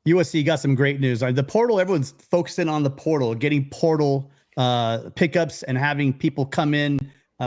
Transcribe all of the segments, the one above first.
USC got some great news. The portal, everyone's focusing on the portal, getting portal pickups and having people come in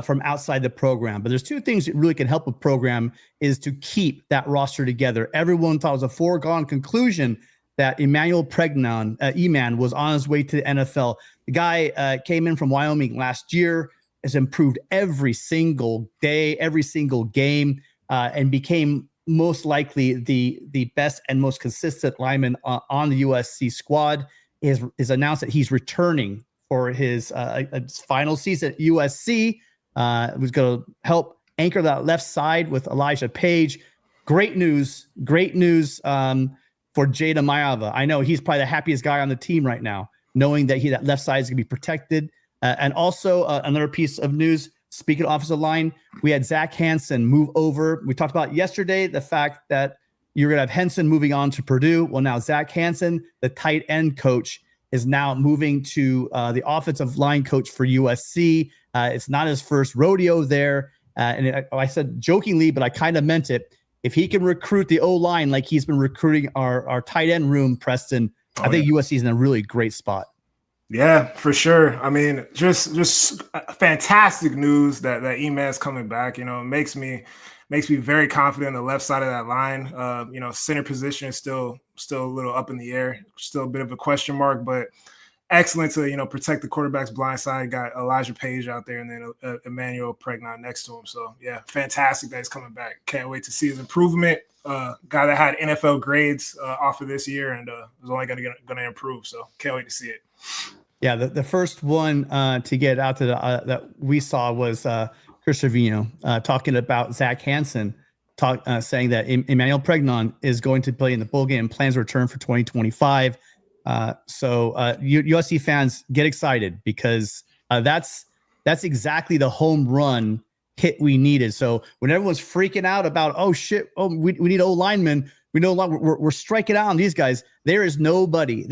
from outside the program. But there's two things that really can help a program is to keep that roster together. Everyone thought it was a foregone conclusion that Emanuel Pregnon, Eman, was on his way to the NFL. The guy came in from Wyoming last year, has improved every single day, every single game, and became most likely the best and most consistent lineman on the USC squad. Is announced that he's returning for his final season at USC. Was going to help anchor that left side with Elijah Page. Great news for Jada Mayava. I know he's probably the happiest guy on the team right now, knowing that that left side is going to be protected. And also another piece of news, speaking of offensive line, we had Zack Hanson move over. We talked about yesterday the fact that you're going to have Henson moving on to Purdue. Well, now Zack Hanson, the tight end coach, is now moving to the offensive line coach for USC. It's not his first rodeo there. I said jokingly, but I kind of meant it. If he can recruit the O-line like he's been recruiting our tight end room, Preston, I think USC is in a really great spot. Yeah, for sure. I mean, just fantastic news that Eman's coming back. You know, it makes me very confident on the left side of that line. Center position is still a little up in the air, still a bit of a question mark, but excellent to, protect the quarterback's blind side. Got Elijah Page out there and then Emanuel Pregnon next to him. So, yeah, fantastic that he's coming back. Can't wait to see his improvement. Guy that had NFL grades off of this year and was only going to improve. So, can't wait to see it. Yeah, the first one to get out to that we saw was Chris Trevino talking about Zack Hanson, saying that Emanuel Pregnon is going to play in the bowl game, plans to return for 2025. So USC fans, get excited because that's exactly the home run hit we needed. So when everyone's freaking out about, we need O linemen, we're striking out on these guys. There's nobody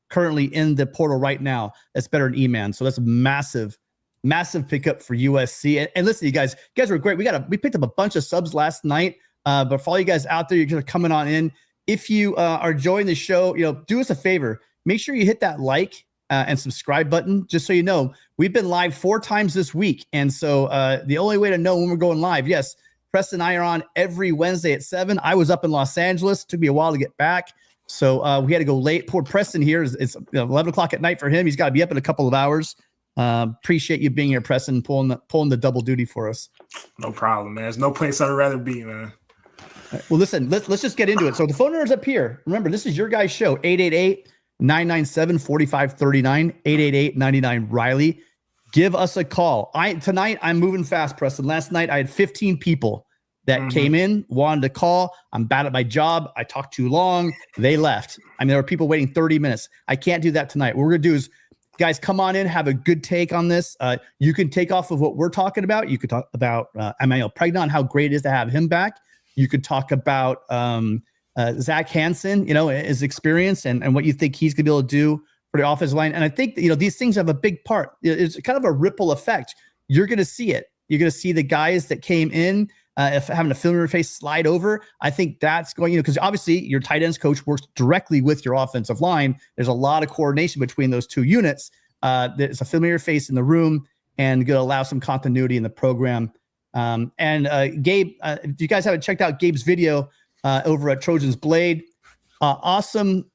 currently in the portal right now that's better than Eman. So that's a massive pickup for USC. And listen, you guys were great. We picked up a bunch of subs last night. But for all you guys out there, you're just coming on in. If you are enjoying the show, do us a favor. Make sure you hit that like and subscribe button, just so you know. We've been live 4 times this week. And so the only way to know when we're going live, yes, Preston and I are on every Wednesday at 7. I was up in Los Angeles. It took me a while to get back. So we had to go late. Poor Preston here. It's 11 o'clock at night for him. He's got to be up in a couple of hours. Appreciate you being here, Preston, pulling the double duty for us. No problem, man. There's no place I'd rather be, man. Right, well, listen, let's just get into it. So the phone number is up here. Remember, this is your guys' show, 888-997-4539, 888-99-RILEY. Give us a call. Tonight, I'm moving fast, Preston. Last night, I had 15 people that came in, wanted to call. I'm bad at my job. I talked too long. They left. I mean, there were people waiting 30 minutes. I can't do that tonight. What we're going to do is, guys, come on in, have a good take on this. You can take off of what we're talking about. You could talk about Emanuel Pregnon, how great it is to have him back. You could talk about Zack Hanson, his experience and what you think he's going to be able to do for the offensive line. And I think that, these things have a big part. It's kind of a ripple effect. You're going to see it. You're going to see the guys that came in, if having a familiar face slide over. I think that's going, because obviously your tight ends coach works directly with your offensive line. There's a lot of coordination between those two units. There's a familiar face in the room and going to allow some continuity in the program. Gabe, if you guys haven't checked out Gabe's video over at Trojans Blade, awesome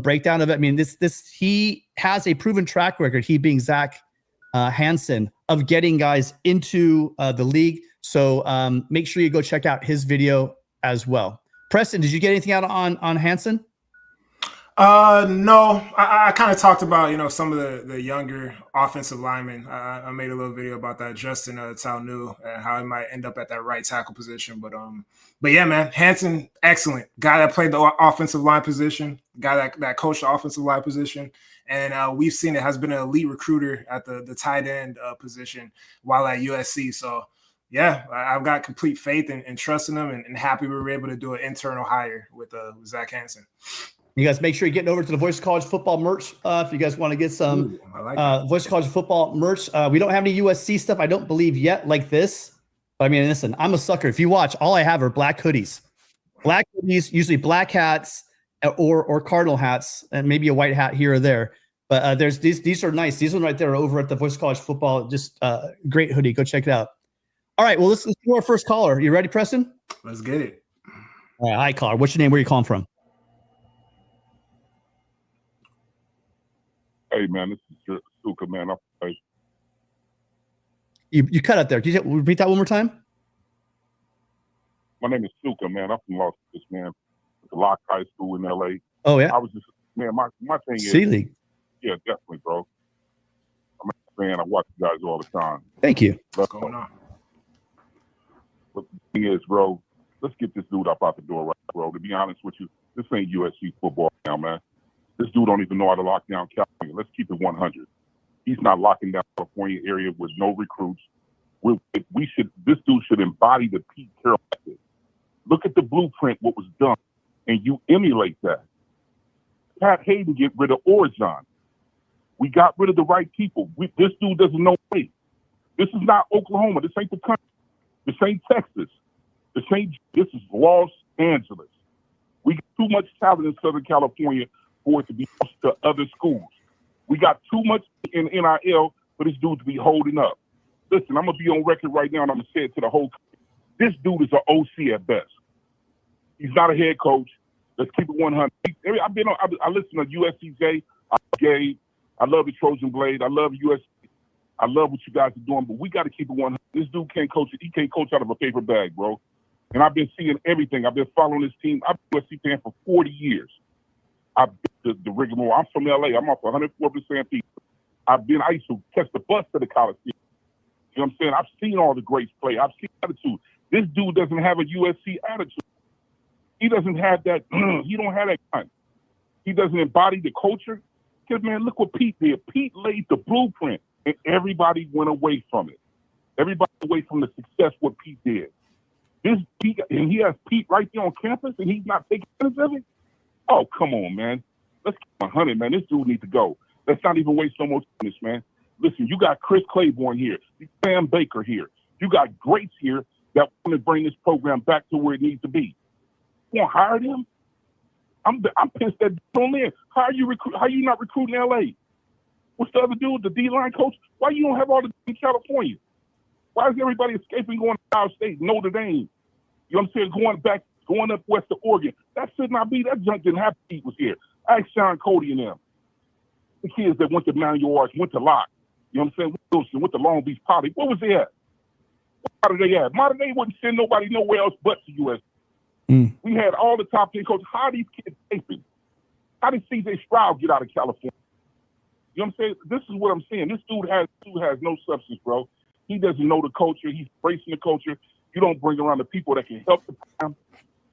breakdown of it. I mean, he has a proven track record, he being Zack Hanson, of getting guys into the league. So make sure you go check out his video as well. Preston, did you get anything out on Hanson? No, I kind of talked about, some of the younger offensive linemen. I made a little video about that, Justin Talnu, and how he might end up at that right tackle position. But yeah, man, Hanson, excellent guy that played the offensive line position, guy that coached the offensive line position. And we've seen it has been an elite recruiter at the tight end position while at USC. So yeah, I've got complete faith and trust in him and happy we were able to do an internal hire with Zack Hanson. You guys make sure you're getting over to the Voice of College Football merch if you guys want to get some Voice of College Football merch. We don't have any USC stuff, I don't believe yet, like this. But I mean, listen, I'm a sucker. If you watch, all I have are black hoodies. Black hoodies, usually black hats or cardinal hats, and maybe a white hat here or there. But there's these are nice. These ones right there are over at the Voice of College Football. Just great hoodie. Go check it out. All right. Well, let's do our first caller. You ready, Preston? Let's get it. All right. Hi, caller. What's your name? Where are you calling from? Hey, man, this is Suka, man. You cut out there. Can you repeat that one more time? My name is Suka, man. I'm from Los Angeles, man. The Locke High School in L.A. Oh, yeah. I was just, man, my thing is. C-League. Yeah, definitely, bro. I'm a fan. I watch you guys all the time. Thank you. What's going on? But the thing is, bro, let's get this dude up out the door, right, bro. To be honest with you, this ain't USC football now, man. This dude don't even know how to lock down California. Let's keep it 100. He's not locking down the California area with no recruits. This dude should embody the Pete Carroll method. Look at the blueprint, what was done, and you emulate that. Pat Hayden get rid of Orgeron. We got rid of the right people. This dude doesn't know me. This is not Oklahoma. This ain't the country. This ain't Texas. This is Los Angeles. We got too much talent in Southern California for it to be lost to other schools. We got too much in NIL for this dude to be holding up. Listen, I'm going to be on record right now, and I'm going to say it to the whole country. This dude is an OC at best. He's not a head coach. Let's keep it 100. I listen to USCJ. I love the Trojan Blade. I love USC. I love what you guys are doing, but we got to keep it 100. This dude can't coach it. He can't coach out of a paper bag, bro. And I've been seeing everything. I've been following this team. I've been a USC fan for 40 years. I've been the rigmarole. I'm from LA. I'm off 104% people. I used to catch the bus to the college team. You know what I'm saying? I've seen all the greats play. I've seen attitude. This dude doesn't have a USC attitude. He doesn't have that. He don't have that kind. He doesn't embody the culture. Because, man, look what Pete did. Pete laid the blueprint, and everybody went away from it. Everybody away from the success what Pete did. And he has Pete right there on campus, and he's not taking advantage of it? Oh, come on, man. Let's keep 100, man. This dude needs to go. Let's not even waste so much on this, man. Listen, you got Chris Claiborne here. Sam Baker here. You got greats here that want to bring this program back to where it needs to be. You want to hire them? I'm pissed that on there. How are you not recruiting LA? What's the other dude, the D-line coach? Why you don't have all the in California? Why is everybody escaping going to Ohio State, Notre Dame? You know what I'm saying? Going up west to Oregon. That should not be. That junk didn't have to eat was here. Ask Sean Cody and them. The kids that went to Emanuel Arch, went to Locke. You know what I'm saying? Wilson, went to Long Beach Poly. What was they at? What are they at? Modern Day wouldn't send nobody nowhere else but to USC. We had all the top 10 coaches. How are these kids escaping? How did CJ Stroud get out of California? You know what I'm saying? This is what I'm saying. This dude has no substance, bro. He doesn't know the culture. He's embracing the culture. You don't bring around the people that can help the program.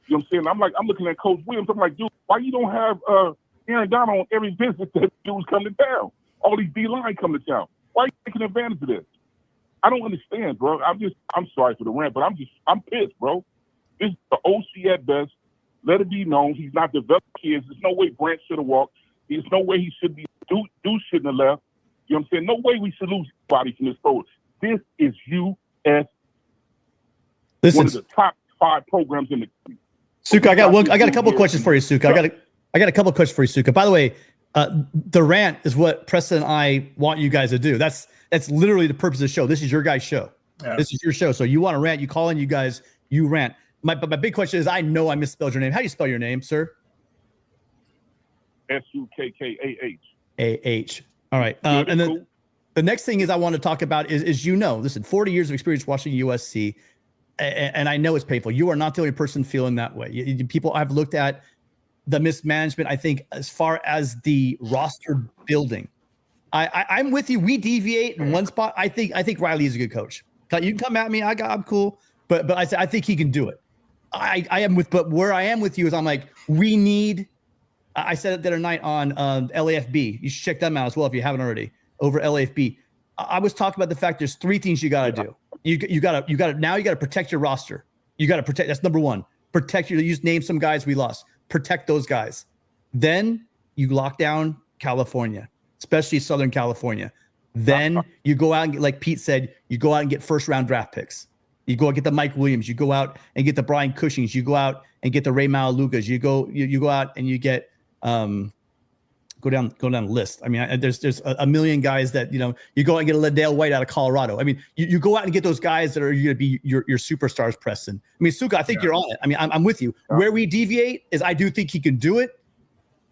You know what I'm saying? I'm looking at Coach Williams. I'm like, dude, why you don't have Aaron Donald on every visit that dudes come to town? All these D-line come to town. Why are you taking advantage of this? I don't understand, bro. I'm sorry for the rant, but I'm pissed, bro. This is the OC at best. Let it be known he's not developed kids. There's no way Brant should have walked. There's no way he should be. Dude shouldn't have left. You know what I'm saying? No way we should lose anybody from this program. This is USC. One of the top 5 programs in the country. Suka, I got a couple of questions for you, Suka. I got a couple of questions for you, Suka. By the way, the rant is what Preston and I want you guys to do. That's literally the purpose of the show. This is your guys' show. Yeah. This is your show. So you want to rant, you call in, you rant. My big question is, I know I misspelled your name. How do you spell your name, sir? Sukkah. A-H. All right. And then cool. The next thing is I want to talk about is listen, 40 years of experience watching USC, and I know it's painful. You are not the only person feeling that way. People I've looked at the mismanagement, I think, as far as the roster building. I'm with you. We deviate in one spot. I think Riley is a good coach. You can come at me. I'm cool. But I think he can do it. But where I am with you is I'm like, we need. I said it the other night on LAFB. You should check them out as well if you haven't already. Over LAFB, I was talking about the fact there's 3 things you got to do. You got to protect your roster. You got to protect. That's number 1. Protect your. You just name some guys we lost. Protect those guys. Then you lock down California, especially Southern California. Then you go out and get, like Pete said, you go out and get first-round draft picks. You go and get the Mike Williams. You go out and get the Brian Cushings. You go out and get the Ray Malalugas. You go out and you get go down the list. I mean, there's a million guys that, you go out and get a Liddell White out of Colorado. I mean, you go out and get those guys that are going to be your superstars, Preston. I mean, Suka, I think you're on it. I mean, I'm with you. Yeah. Where we deviate is I do think he can do it.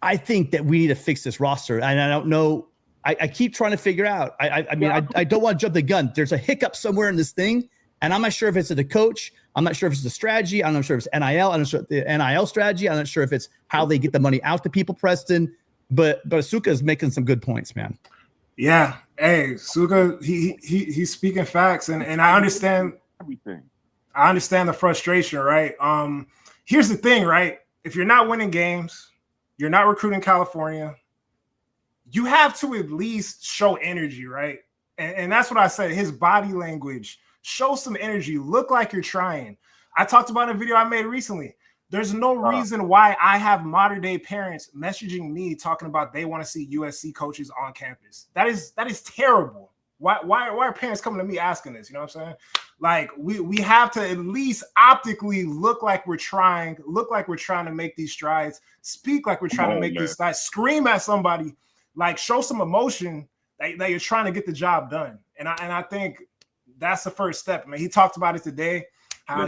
I think that we need to fix this roster. And I don't know. I keep trying to figure out. I mean, I don't want to jump the gun. There's a hiccup somewhere in this thing. And I'm not sure if it's the coach. I'm not sure if it's the strategy. I'm not sure if it's NIL. I'm not sure if the NIL strategy. I'm not sure if it's how they get the money out to people, Preston. But Suka is making some good points, man. Yeah. Hey, Suka, he's speaking facts, and I understand everything. I understand the frustration, right? Here's the thing, right? If you're not winning games, you're not recruiting California, you have to at least show energy, right? And that's what I said. His body language, show some energy, look like you're trying. I talked about in a video I made recently. There's no reason why I have modern day parents messaging me talking about they want to see USC coaches on campus. That is terrible. Why are parents coming to me asking this? You know what I'm saying? Like we have to at least optically look like we're trying to make these strides, speak like we're trying to make these strides, scream at somebody, like show some emotion that you're trying to get the job done. And I think that's the first step. I mean, he talked about it today. How,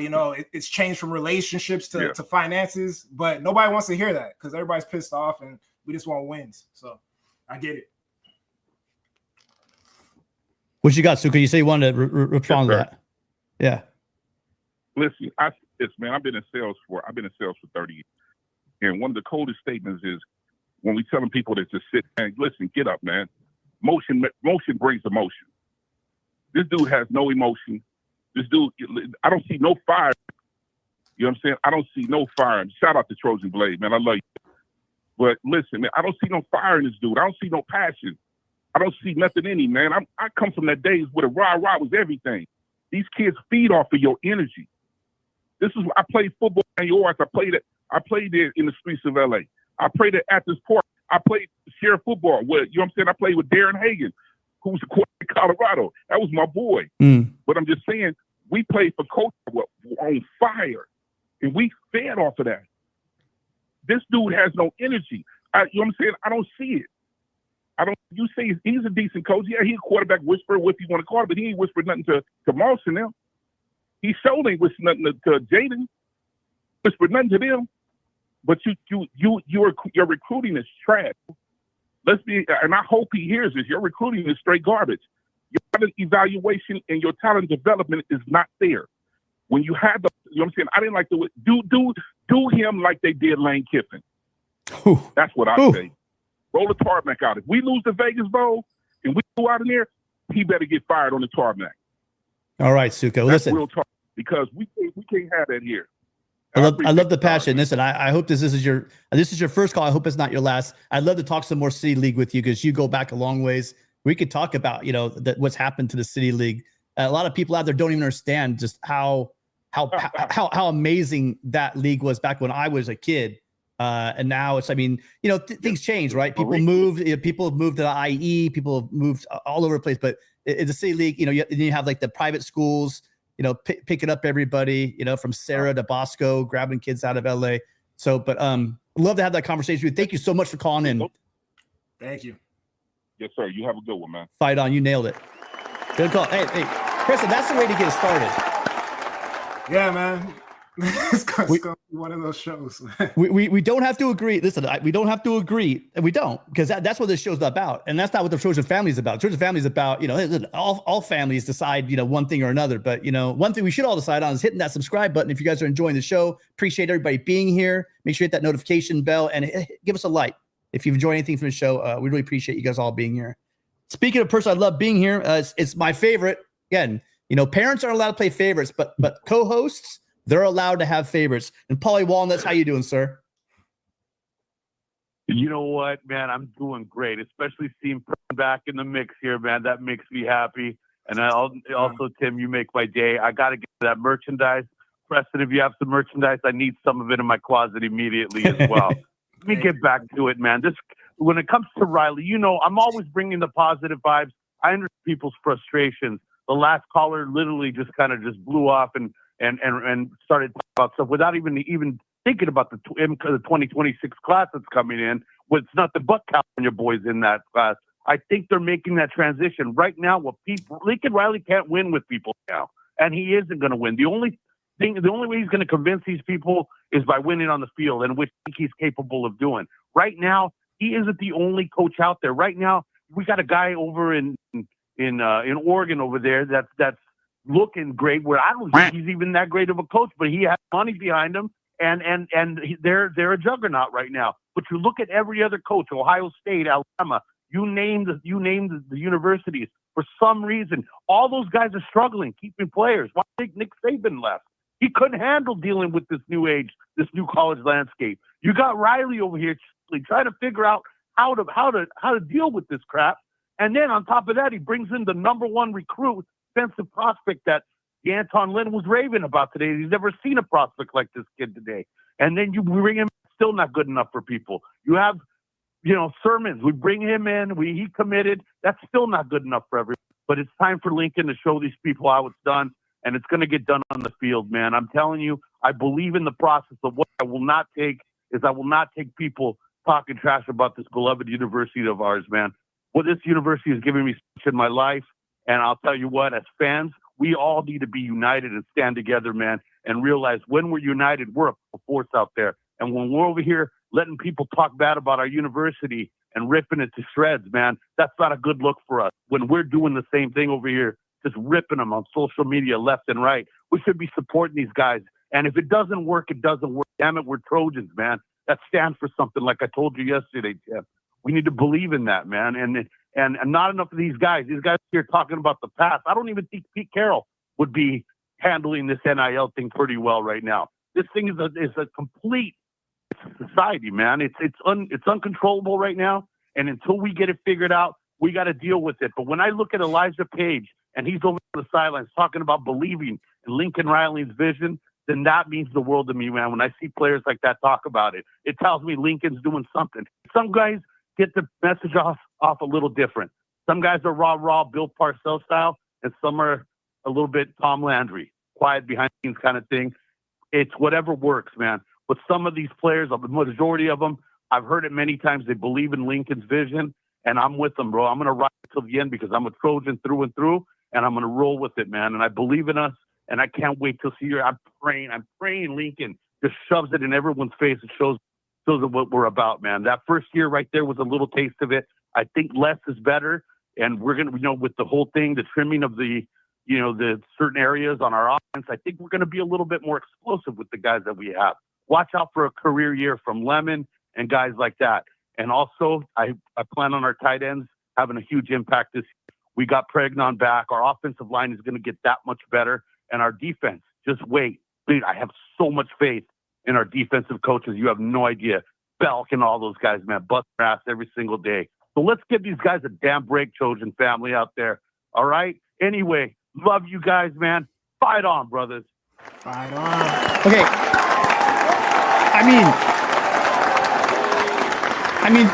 it's changed from relationships to finances, but nobody wants to hear that because everybody's pissed off and we just want wins. So I get it. What you got, Suka? You say you wanted to respond to that. Yeah. Listen, I've been in sales for 30 years. And one of the coldest statements is when we telling people to just sit and listen, get up, man. Motion brings emotion. This dude has no emotion. This dude, I don't see no fire. You know what I'm saying? I don't see no fire. Shout out to Trojan Blade, man. I love you. But listen, man, I don't see no fire in this dude. I don't see no passion. I don't see nothing in him, man. I come from that days where the rah-rah was everything. These kids feed off of your energy. This is I played football in yours. I played there in the streets of LA. I played at this park. I played sheriff football. You know what I'm saying? I played with Darren Hagan, who's the quarterback in Colorado. That was my boy. But I'm just saying, we played for coach on fire, and we fed off of that. This dude has no energy. You know what I'm saying? I don't see it. You say he's a decent coach. Yeah, he's a quarterback whisperer, what you want to call it, but he ain't whispered nothing to Moss and them. He showed ain't whispered nothing to Jaden. Whispered nothing to them. But your recruiting is trash. And I hope he hears this. Your recruiting is straight garbage. Your talent evaluation and your talent development is not there. When you had you know what I'm saying? I didn't like the do him like they did Lane Kiffin. That's what I say. Roll the tarmac out. If we lose the Vegas Bowl and we go out in there, he better get fired on the tarmac. All right, Suka. Listen, real talk, because we can't have that here. I love the passion. Listen, I hope this is your first call. I hope it's not your last. I'd love to talk some more City League with you because you go back a long ways. We could talk about what's happened to the City League. A lot of people out there don't even understand just how amazing that league was back when I was a kid. And now it's, things change, right? People moved. People have moved to the IE. People have moved all over the place. But in the City League, you have like the private schools, picking up everybody, from Sarah to Bosco, grabbing kids out of LA. So, but love to have that conversation with you. Thank you so much for calling in. Thank you. Yes, sir. You have a good one, man. Fight on. You nailed it. Good call. Hey, Preston, that's the way to get it started. Yeah, man. It's gonna be one of those shows. we don't have to agree. Listen, we don't have to agree, and we don't, because that's what this show's about, and that's not what the Trojan family is about. Trojan family is about all families decide one thing or another, but one thing we should all decide on is hitting that subscribe button. If you guys are enjoying the show, appreciate everybody being here. Make sure you hit that notification bell and give us a like if you've enjoyed anything from the show. We really appreciate you guys all being here. Speaking of person I love being here, it's my favorite. Again, parents aren't allowed to play favorites, but co-hosts, they're allowed to have favorites. And Paulie Walnuts, how you doing, sir? You know what, man? I'm doing great, especially seeing Preston back in the mix here, man. That makes me happy. And also, Tim, you make my day. I got to get that merchandise. Preston, if you have some merchandise, I need some of it in my closet immediately as well. Let me get back to it, man. When it comes to Riley, I'm always bringing the positive vibes. I understand people's frustrations. the last caller literally just kind of just blew off and started talking about stuff without even thinking about the 2026 class that's coming in. With nothing but California boys in that class. I think they're making that transition right now. Lincoln Riley can't win with people now, and he isn't going to win. The only way he's going to convince these people is by winning on the field, and which I think he's capable of doing. Right now, he isn't the only coach out there. Right now, we got a guy over in Oregon over there that's looking great. Where I don't think he's even that great of a coach, but he has money behind him, and they're a juggernaut right now. But you look at every other coach, Ohio State, Alabama, you name the universities. For some reason, all those guys are struggling keeping players. Why do you think Nick Saban left? He couldn't handle dealing with this new age, this new college landscape. You got Riley over here trying to figure out how to deal with this crap. And then on top of that, he brings in the number one recruit, defensive prospect that Anton Lynn was raving about today. He's never seen a prospect like this kid today. And then you bring him, still not good enough for people. You have, Sermons. We bring him in. He committed. That's still not good enough for everyone. But it's time for Lincoln to show these people how it's done, and it's going to get done on the field, man. I'm telling you, I believe in the process. Of what I will not take people talking trash about this beloved university of ours, man. What this university has given me in my life, and I'll tell you what, as fans, we all need to be united and stand together, man, and realize when we're united, we're a force out there. And when we're over here letting people talk bad about our university and ripping it to shreds, man, that's not a good look for us. When we're doing the same thing over here, just ripping them on social media left and right, we should be supporting these guys. And if it doesn't work, it doesn't work. Damn it, we're Trojans, man. That stands for something, like I told you yesterday, Tim. We need to believe in that, man. And not enough of these guys here talking about the past. I don't even think Pete Carroll would be handling this NIL thing pretty well right now. This thing is a complete society, man. It's uncontrollable right now, and until we get it figured out, we got to deal with it. But when I look at Elijah Page and he's over on the sidelines talking about believing in Lincoln Riley's vision, then that means the world to me, man. When I see players like that talk about it, it tells me Lincoln's doing something. Some guys get the message off a little different. Some guys are raw Bill Parcells style, and some are a little bit Tom Landry, quiet behind the scenes kind of thing. It's whatever works, man. But some of these players, the majority of them, I've heard it many times, they believe in Lincoln's vision, and I'm with them, bro. I'm going to ride till the end because I'm a Trojan through and through, and I'm going to roll with it, man. And I believe in us, and I can't wait till see you. I'm praying Lincoln just shoves it in everyone's face and shows them what we're about, man. That first year right there was a little taste of it. I think less is better, and we're going to, with the whole thing, the trimming of the certain areas on our offense, I think we're going to be a little bit more explosive with the guys that we have. Watch out for a career year from Lemon and guys like that. And also, I plan on our tight ends having a huge impact this year. We got Pregnon back. Our offensive line is going to get that much better. And our defense, just wait. Dude, I have so much faith in our defensive coaches. You have no idea. Belk and all those guys, man, bust their ass every single day. So let's give these guys a damn break, Trojan family out there. All right? Anyway, love you guys, man. Fight on, brothers. Fight on. Okay. I mean,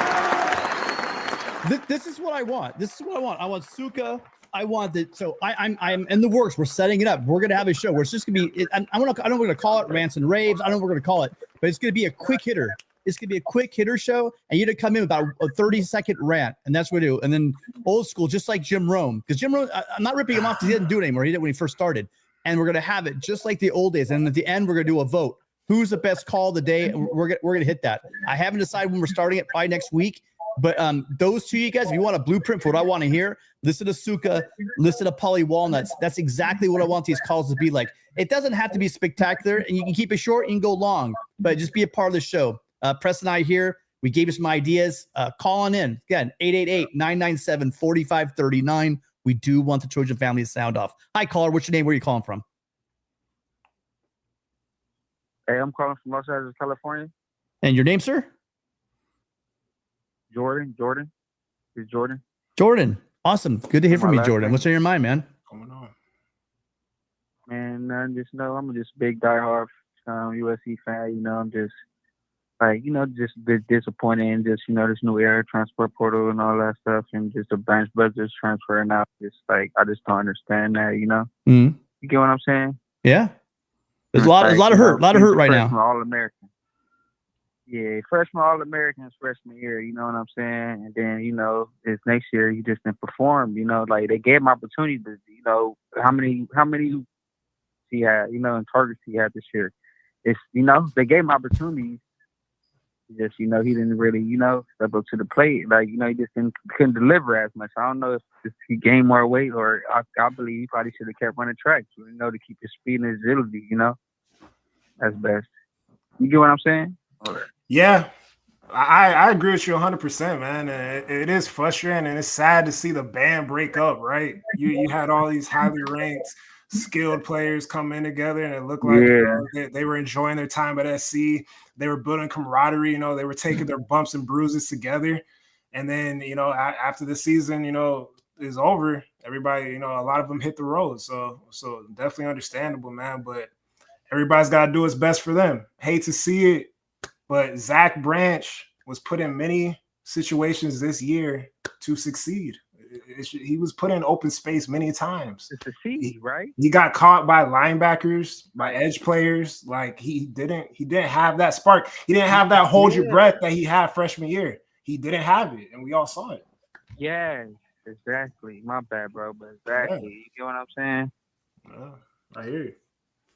this is what I want. This is what I want. I want Suka. I want that. So I'm in the works. We're setting it up. We're gonna have a show where it's just gonna be. I don't know what we're gonna call it, rants and raves. I don't know what we're gonna call it, but it's gonna be a quick hitter. It's gonna be a quick hitter show, and you're gonna come in with about a 30-second rant, and that's what we do. And then old school, just like Jim Rome, because Jim Rome, I'm not ripping him off because he didn't do it anymore. He did it when he first started, and we're gonna have it just like the old days. And at the end, we're gonna do a vote. Who's the best call of the day? We're gonna hit that. I haven't decided when we're starting it. Probably next week. But those two, you guys, if you want a blueprint for what I want to hear, listen to Suka, listen to Polly Walnuts. That's exactly what I want these calls to be like. It doesn't have to be spectacular, and you can keep it short, you can go long, but just be a part of the show. Press and I here, we gave you some ideas. Call on in. Again, 888-997-4539. We do want the Trojan family to sound off. Hi, caller. What's your name? Where are you calling from? Hey, I'm calling from Los Angeles, California. And your name, sir? Jordan. It's Jordan. Jordan. Awesome. Good to hear from you, Jordan. What's on your mind, man? Going on. Man, just know I'm just big diehard USC fan. I'm just like, just a bit disappointed in just, this new era transport portal and all that stuff, and just the bench budgets transferring out. Just like, I just don't understand that, Mm. You get what I'm saying? Yeah. There's a And lot, it's a lot of hurt, a lot of hurt right freshman now. All-American. Yeah, freshman All-Americans freshman year, you know what I'm saying? And then, this next year he just didn't perform, like they gave him opportunity to, how many he had, and targets he had this year. It's, they gave him opportunities. Just, he didn't really, step up to the plate. Like, he just couldn't deliver as much. I don't know if he gained more weight, or I believe he probably should have kept running tracks, to keep his speed and his agility, That's best. You get what I'm saying? Yeah. I agree with you 100%, man. And it is frustrating, and it's sad to see the band break up, right? You had all these highly ranked, skilled players come in together, and it looked like they were enjoying their time at SC. They were building camaraderie, they were taking their bumps and bruises together. And then, after the season, is over, everybody, a lot of them hit the road. So definitely understandable, man. But everybody's got to do what's best for them. Hate to see it, but Zach Branch was put in many situations this year to succeed. He was put in open space many times. It's a C, right? He got caught by linebackers, by edge players. Like he didn't have that spark. He didn't have that hold your breath that he had freshman year. He didn't have it, and we all saw it. Yeah, exactly. My bad, bro, but exactly. Yeah. You get what I'm saying? Yeah, I hear you.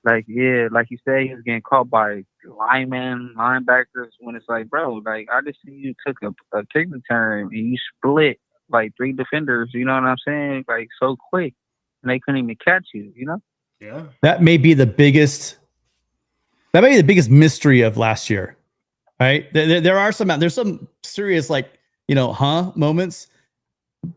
Like, like you say, he was getting caught by linebackers, when it's like, bro, like, I just see you took a kick return and you split like 3 defenders, you know what I'm saying? Like, so quick, and they couldn't even catch you, Yeah. That may be the biggest mystery of last year, right? There's some serious, like, moments.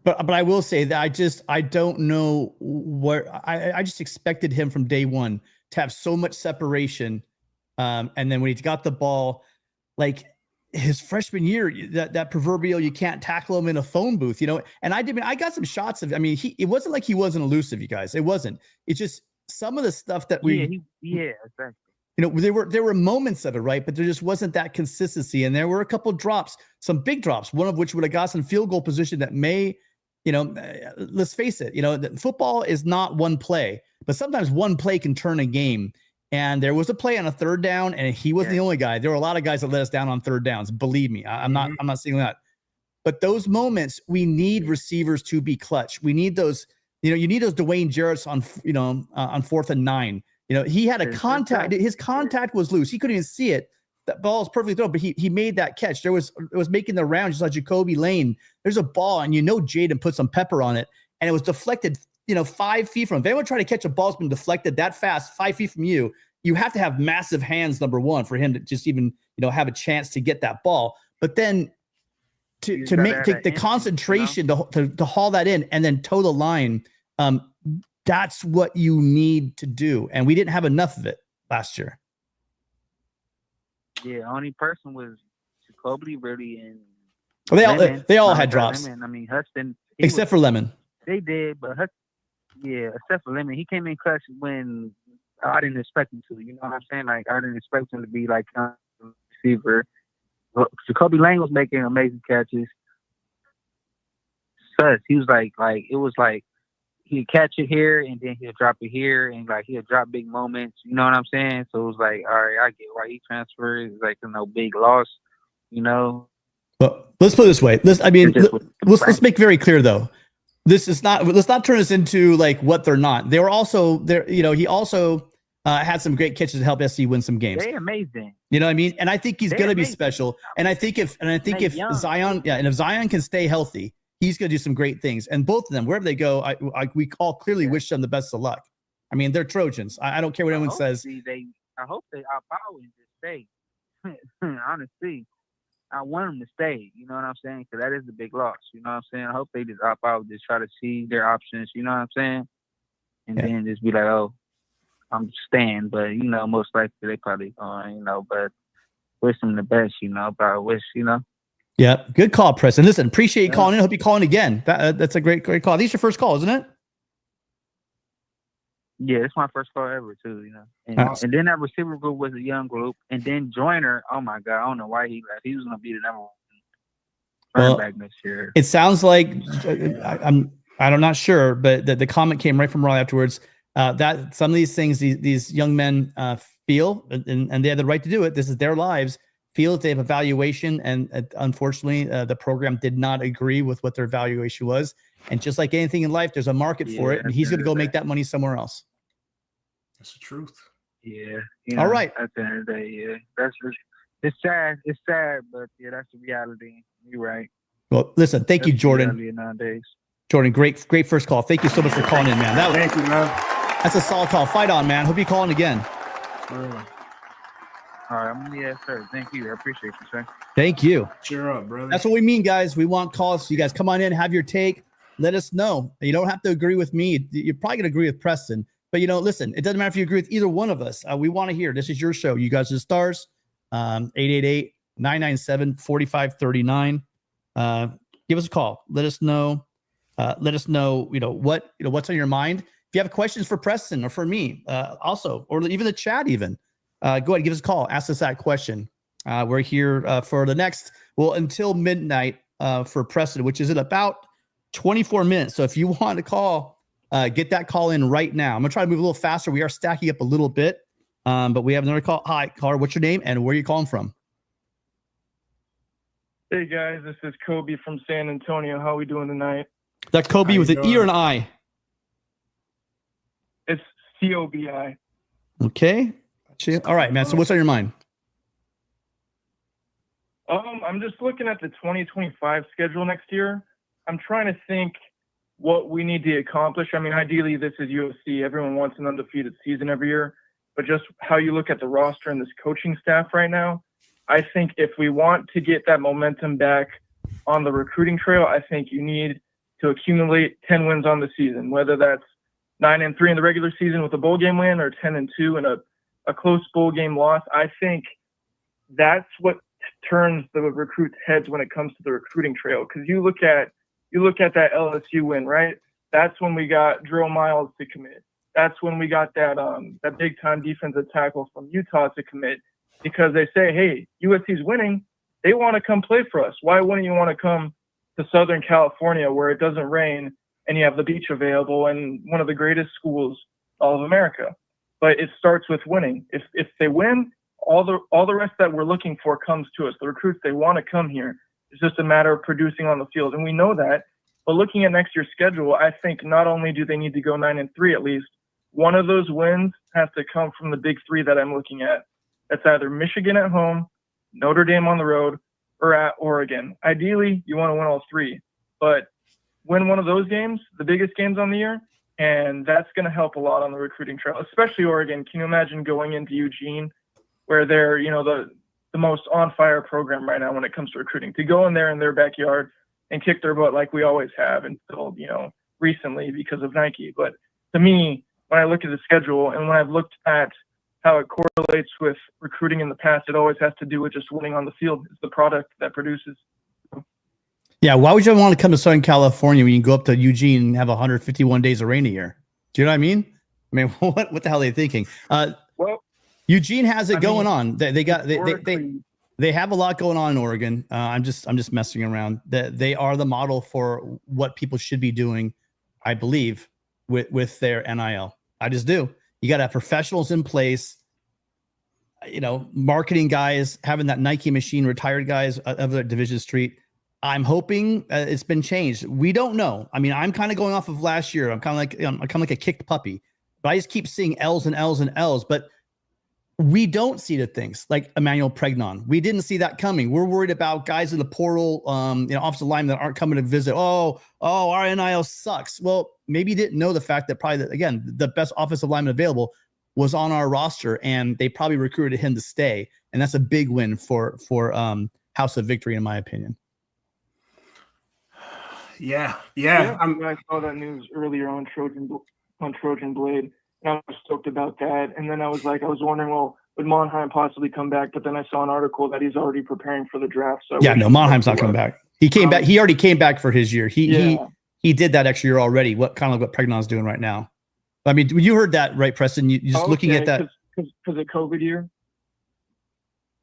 But I will say that I don't know where I just expected him from day one to have so much separation. And then when he got the ball, like his freshman year, that proverbial, you can't tackle him in a phone booth, and I got some shots of, it wasn't like he wasn't elusive, you guys. It wasn't. It's just some of the stuff that exactly. There were moments of it, right? But there just wasn't that consistency. And there were a couple drops, some big drops, one of which would have got some field goal position that may, let's face it, football is not one play, but sometimes one play can turn a game. And there was a play on a 3rd down, and he wasn't the only guy. There were a lot of guys that let us down on 3rd downs. Believe me, I'm not saying that. But those moments, we need receivers to be clutch. We need those, you need those Dwayne Jarrett's on 4th and 9. He had a contact. His contact was loose. He couldn't even see it. That ball is perfectly thrown, but he made that catch. It was making the rounds. Just like Jacoby Lane. There's a ball, and Jaden put some pepper on it, and it was deflected 5 feet from him. If anyone tried to catch a ball that's been deflected that fast, 5 feet from you, you have to have massive hands, number one, for him to just even, have a chance to get that ball. But then to take the concentration to haul that in and then toe the line, that's what you need to do. And we didn't have enough of it last year. Yeah, only person was Jacoby, really, and they all had drops. Lemon. Huston, except for Lemon. They did, but except for Lemon, he came in clutch when I didn't expect him to. You know what I'm saying? Like, I didn't expect him to be like a receiver. Jacoby Lane was making amazing catches. He was like it was like he'd catch it here and then he'll drop it here, and like he'll drop big moments. You know what I'm saying? So it was like, all right, I get why he transferred. It's like big loss. But let's put it this way. Let's make very clear though. This is not. Let's not turn this into like what they're not. They were also there. He also had some great catches to help SC win some games. They're amazing. You know what I mean? And I think he's going to be special. And I think if Zion, and if Zion can stay healthy, he's going to do some great things. And both of them, wherever they go, we all clearly wish them the best of luck. They're Trojans. I don't care what anyone says. I hope they opt out and just stay. Honestly, I want them to stay. You know what I'm saying? Because that is the big loss. You know what I'm saying? I hope they just opt out, just try to see their options. You know what I'm saying? And then just be like, oh, I'm staying. But, most likely they probably going, but wish them the best, but I wish, Yeah, good call, Preston. Listen, appreciate you calling in. Hope you call in again. That's a great call. This is your first call, isn't it? Yeah, it's my first call ever too, you know. And, Awesome. and then that receiver group was a young group, and then Joyner. Oh my God, I don't know why he left. He was gonna be the number one running back next year. It sounds like I'm not sure, but the comment came right from Raleigh afterwards. That some of these things these young men feel, and they have the right to do it. This is their lives. Feel that they have a valuation, and unfortunately, the program did not agree with what their valuation was. And just like anything in life, there's a market for it, and he's going to go make that money somewhere else. That's the truth. Yeah. All right. At the end of the day, yeah. It's sad. It's sad, but yeah, that's the reality. You're right. Well, listen, thank you, Jordan. Nowadays. Jordan, great first call. Thank you so much for calling in, man. Thank you, man. That's a solid call. Fight on, man. Hope you call in again. All right, yes, sir. Thank you. I appreciate you, sir. Thank you. Cheer up, brother. That's what we mean, guys. We want calls. So you guys come on in, have your take. Let us know. You don't have to agree with me. You're probably going to agree with Preston. But, listen, it doesn't matter if you agree with either one of us. We want to hear. This is your show. You guys are the stars. 888-997-4539. Give us a call. Let us know. What's on your mind. If you have questions for Preston or for me, also, or even the chat even, go ahead and give us a call. Ask us that question. We're here for the next, until midnight for Preston, which is in about 24 minutes. So if you want to call, get that call in right now. I'm going to try to move a little faster. We are stacking up a little bit, but we have another call. Hi, caller. What's your name and where are you calling from? Hey, guys. This is Kobe from San Antonio. How are we doing tonight? That Kobe with an E or an I? It's COBI. Okay. All right, man. So what's on your mind? I'm just looking at the 2025 schedule next year. I'm trying to think what we need to accomplish. I mean, ideally, this is USC. Everyone wants an undefeated season every year. But just how you look at the roster and this coaching staff right now, I think if we want to get that momentum back on the recruiting trail, I think you need to accumulate 10 wins on the season, whether that's 9-3 in the regular season with a bowl game win or 10-2 and a close bowl game loss. I think that's what turns the recruits' heads when it comes to the recruiting trail. Because you look at that LSU win, right? That's when we got Drill Miles to commit. That's when we got that big time defensive tackle from Utah to commit, because they say, hey, USC's winning. They want to come play for us. Why wouldn't you want to come to Southern California where it doesn't rain and you have the beach available and one of the greatest schools all of America? But it starts with winning. If they win, all the rest that we're looking for comes to us. The recruits, they want to come here. It's just a matter of producing on the field. And we know that. But looking at next year's schedule, I think not only do they need to go 9-3 at least, one of those wins has to come from the big three that I'm looking at. That's either Michigan at home, Notre Dame on the road, or at Oregon. Ideally, you want to win all three. But win one of those games, the biggest games on the year, and that's going to help a lot on the recruiting trail, especially Oregon. Can you imagine going into Eugene, where they're, the most on-fire program right now when it comes to recruiting, to go in there in their backyard and kick their butt like we always have until, recently because of Nike. But to me, when I look at the schedule and when I've looked at how it correlates with recruiting in the past, it always has to do with just winning on the field. It's the product that produces. Yeah, why would you want to come to Southern California when you can go up to Eugene and have 151 days of rain a year? Do you know what I mean? I mean, what the hell are they thinking? Well, Eugene has it going on. They have a lot going on in Oregon. I'm just messing around. They are the model for what people should be doing, I believe, with their NIL. I just do. You got to have professionals in place, marketing guys, having that Nike machine, retired guys of the Division Street. I'm hoping it's been changed. We don't know. I mean, I'm kind of going off of last year. I'm kind of like a kicked puppy, but I just keep seeing L's and L's and L's. But we don't see the things like Emanuel Pregnon. We didn't see that coming. We're worried about guys in the portal, offensive linemen that aren't coming to visit. Oh, our NIL sucks. Well, maybe you didn't know the fact that probably, again, the best offensive lineman available was on our roster, and they probably recruited him to stay. And that's a big win for House of Victory, in my opinion. Yeah. I saw that news earlier on Trojan Blade, and I was stoked about that. And then I was wondering, well, would Monheim possibly come back? But then I saw an article that he's already preparing for the draft. So no, Monheim's not coming back. He came back. He already came back for his year. He did that extra year already. What Pregnon's doing right now. I mean, you heard that right, Preston? You just looking at that because of COVID year.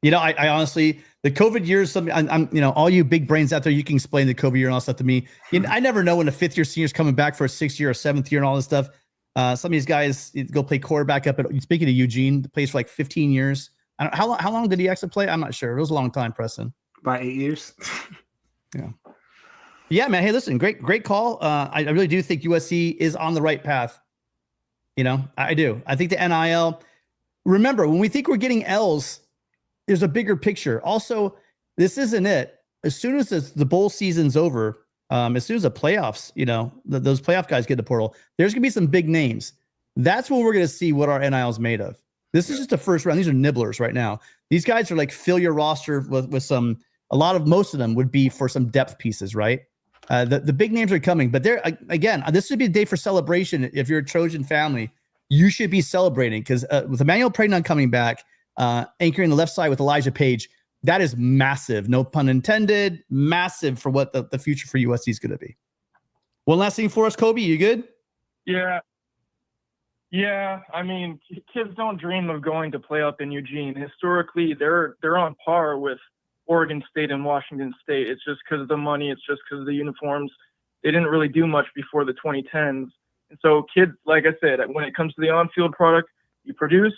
You know, I honestly, the COVID year is something. I'm, you know, all you big brains out there, you can explain the COVID year and all that stuff to me. You know, I never know when a 5th year senior is coming back for a 6th year or 7th year and all this stuff. Some of these guys go play quarterback up at. Speaking of Eugene, plays for like 15 years. I don't, how long did he actually play? I'm not sure. It was a long time, Preston. About 8 years. Yeah, man. Hey, listen, great call. I really do think USC is on the right path. You know, I do. I think the NIL. Remember, when we think we're getting L's, there's a bigger picture. Also, this isn't it. As soon as the bowl season's over, as soon as the playoffs, you know, those playoff guys get the portal, there's gonna be some big names. That's when we're gonna see what our NIL is made of. This is just the first round. These are nibblers right now. These guys are like fill your roster with some. Most of them would be for some depth pieces, right? The big names are coming, but they're again. This should be a day for celebration. If you're a Trojan family, you should be celebrating because with Emanuel Pregnon coming back, anchoring the left side with Elijah Page, that is massive. No pun intended. Massive for what the future for USC is going to be. One last thing for us, Kobe. You good? Yeah. I mean, kids don't dream of going to play up in Eugene. Historically, they're on par with Oregon State and Washington State. It's just because of the money. It's just because of the uniforms. They didn't really do much before the 2010s. And so kids, like I said, when it comes to the on-field product you produce,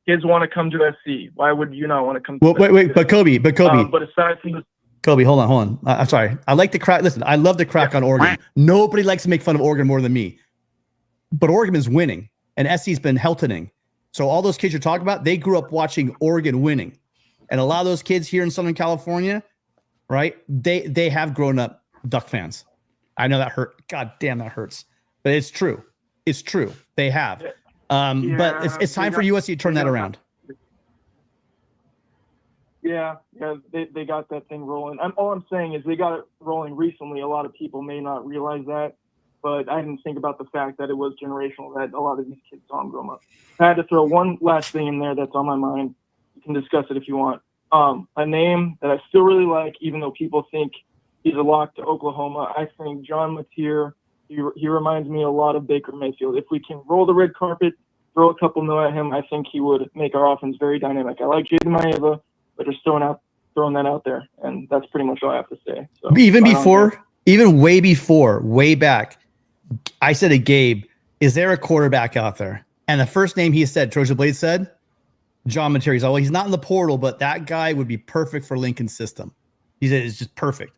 kids want to come to SC. Why would you not want to come to wait, but Kobe. But aside from this, Kobe, hold on. I'm sorry. I like the crack. Listen, I love the crack on Oregon. Nobody likes to make fun of Oregon more than me. But Oregon is winning, and SC's been Heltoning. So all those kids you're talking about, they grew up watching Oregon winning. And a lot of those kids here in Southern California, right, they have grown up Duck fans. I know that hurt. God damn, that hurts. But it's true. It's true. They have. But it's time for USC to turn that around. Yeah, they got that thing rolling. All I'm saying is they got it rolling recently. A lot of people may not realize that, but I didn't think about the fact that it was generational, that a lot of these kids saw them grow up. I had to throw one last thing in there that's on my mind. You can discuss it if you want. A name that I still really like, even though people think he's a lock to Oklahoma. I think John Mateer, he reminds me a lot of Baker Mayfield. If we can roll the red carpet, throw a couple mil at him, I think he would make our offense very dynamic. I like Jaden Maeva, but just throwing that out there, and that's pretty much all I have to say. So, way back, I said to Gabe, is there a quarterback out there? And the first name he said, Trojan Blade said, John Mateer. He's he's not in the portal, but that guy would be perfect for Lincoln's system. He said it's just perfect.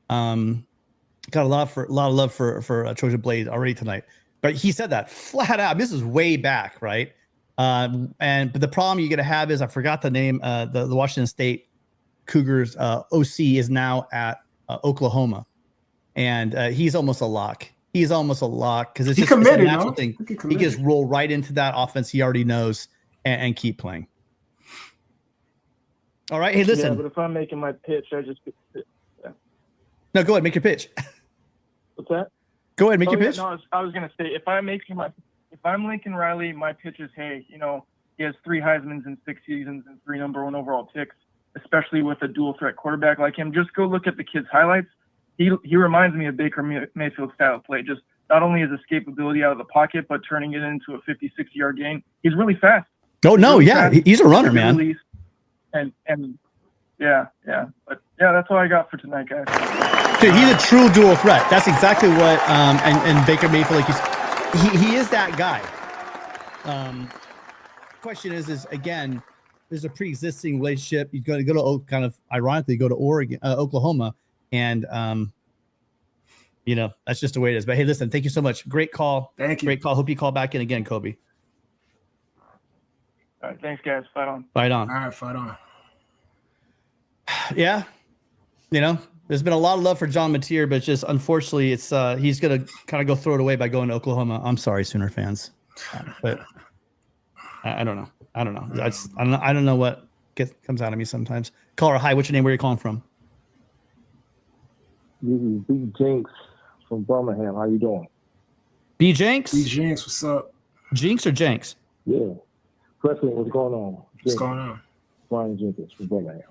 Got a lot of love for Trojan Blade already tonight. But he said that flat out. This is way back, right? But the problem you're gonna have is I forgot the name. The Washington State Cougars OC is now at Oklahoma, and he's almost a lock. He's almost a lock because it's just a natural thing. He can just roll right into that offense he already knows and keep playing. All right. Hey, listen. Yeah, but if I'm making my pitch, I just No, go ahead, make your pitch. What's that? Go ahead, make your pitch. No, I was gonna say if I'm Lincoln Riley, my pitch is, hey, you know, he has 3 Heismans in 6 seasons and 3 number 1 overall picks, especially with a dual threat quarterback like him. Just go look at the kid's highlights. He reminds me of Baker Mayfield style of play. Just not only his escapability out of the pocket, but turning it into a 50-60 yard gain. He's really fast. He's a runner, man. Release. And yeah. But yeah, that's all I got for tonight, guys. Dude, he's a true dual threat. That's exactly what and Baker Mayfield, like he is that guy. Question is again, there's a pre-existing relationship. He's going to go to kind of ironically go to Oklahoma, and you know, that's just the way it is. But hey, listen, thank you so much. Great call. Thank you. Great call. Hope you call back in again, Kobe. All right, thanks, guys. Fight on. Fight on. All right, fight on. Yeah, you know, there's been a lot of love for John Mateer, but just unfortunately, it's he's gonna kind of go throw it away by going to Oklahoma. I'm sorry, Sooner fans, but I don't know. I don't know what comes out of me sometimes. Caller, hi. What's your name? Where are you calling from? This is B Jinx from Birmingham. How you doing? B Jinx. B Jinx, what's up? Jinx or Jenks? Yeah. President, what's going on? What's going on? Brian Jenkins from Birmingham.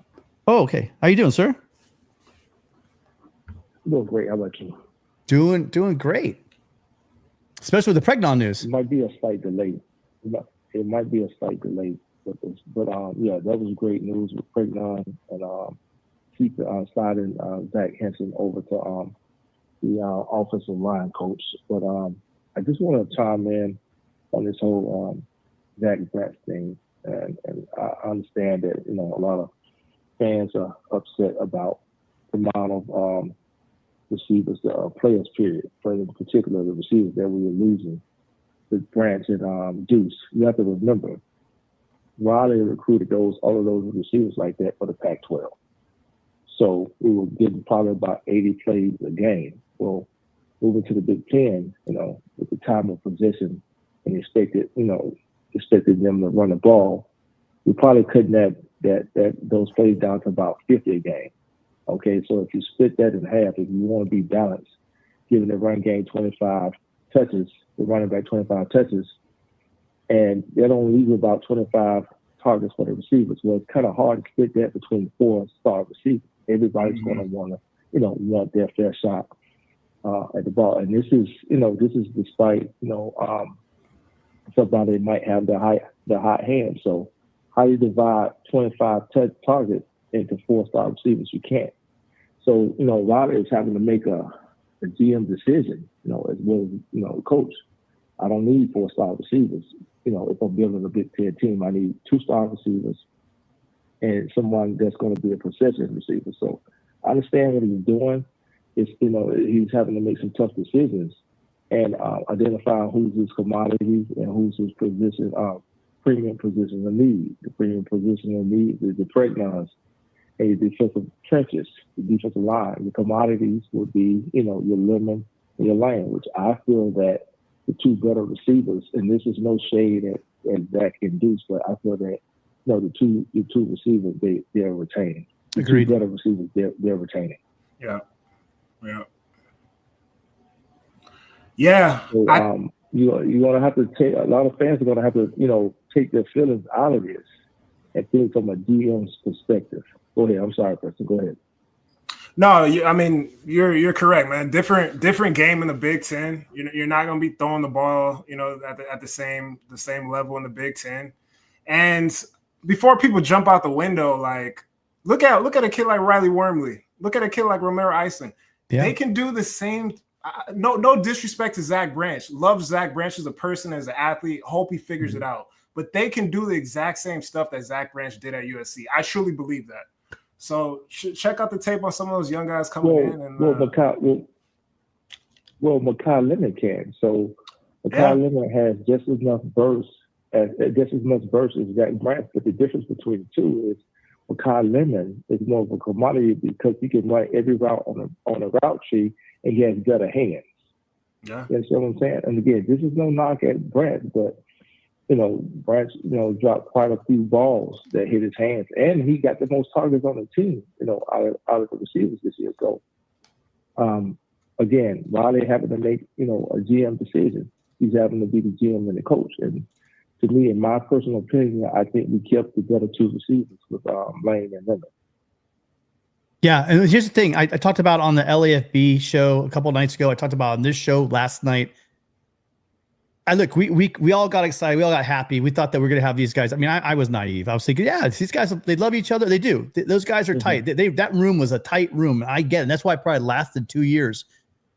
Oh, okay. How you doing, sir? Doing great. How about you? Doing great. especially with the Pregnon news. It might be a slight delay. It might be a slight delay with this, but yeah, that was great news with Pregnon and keep sliding Zack Hanson over to the offensive line coach. But I just want to chime in on this whole Zach Branch thing, and I understand that a lot of fans are upset about the amount of receivers, players, period, but in particular the receivers that we were losing, with Branch and Deuce. You have to remember, Riley recruited all of those receivers like that for the Pac-12. So we were getting probably about 80 plays a game. Well, moving to the Big Ten, with the time of possession and expected them to run the ball, we probably couldn't have those plays down to about 50 a game. Okay, so if you split that in half, if you want to be balanced, giving the run game 25 touches, the running back 25 touches, and that only leaves about 25 targets for the receivers. Well, it's kind of hard to split that between 4 star receivers. Everybody's going to want their fair shot at the ball, and this is despite somebody might have the hot hand. So how you divide 25 targets into 4 star receivers? You can't. So Riley is having to make a GM decision, as well as coach. I don't need 4 star receivers. If I'm building a Big Ten team, I need 2 star receivers and someone that's going to be a possession receiver. So I understand what he's doing. It's he's having to make some tough decisions and identify who's his commodities and who's his position, premium position of need. The premium position of need is the Tregnons, a defensive trenches, the defensive line. The commodities would be your Lineman and your Lane, which I feel that the 2 better receivers, and this is no shade at Zach and Deuce, but I feel that the two receivers they're retaining. The Agreed. 2 better receivers they're retaining. Yeah. So, you're gonna have to take, a lot of fans are gonna have to take their feelings out of this and think from a DM's perspective. Go ahead. I'm sorry, Preston. Go ahead. No, I mean you're correct, man. Different game in the Big Ten. You're not going to be throwing the ball, at the same level in the Big Ten. And before people jump out the window, like look at a kid like Riley Wormley. Look at a kid like Romero Eisen. Yeah. They can do the same. No disrespect to Zach Branch. Love Zach Branch as a person, as an athlete. Hope he figures it out. But they can do the exact same stuff that Zach Branch did at USC. I truly believe that. So check out the tape on some of those young guys coming in. And Makai Lemon can. So Makai Lemon has just as much burst as Zach Branch. But the difference between the two is Makai Lemon is more of a commodity because he can run every route on a route tree, and he has better hands. Yeah, you understand what I'm saying? And again, this is no knock at Branch, but Branch, dropped quite a few balls that hit his hands, and he got the most targets on the team, out of the receivers this year. So, again, Riley having to make, a GM decision. He's having to be the GM and the coach. And to me, in my personal opinion, I think we kept the better 2 receivers with Lane and Lineman. Yeah, and here's the thing. I talked about on the LAFB show a couple of nights ago. I talked about on this show last night. We all got excited. We all got happy. We thought that we were going to have these guys. I mean, I was naive. I was thinking, yeah, these guys, they love each other. They do. Those guys are tight. That room was a tight room. I get it. And that's why it probably lasted 2 years.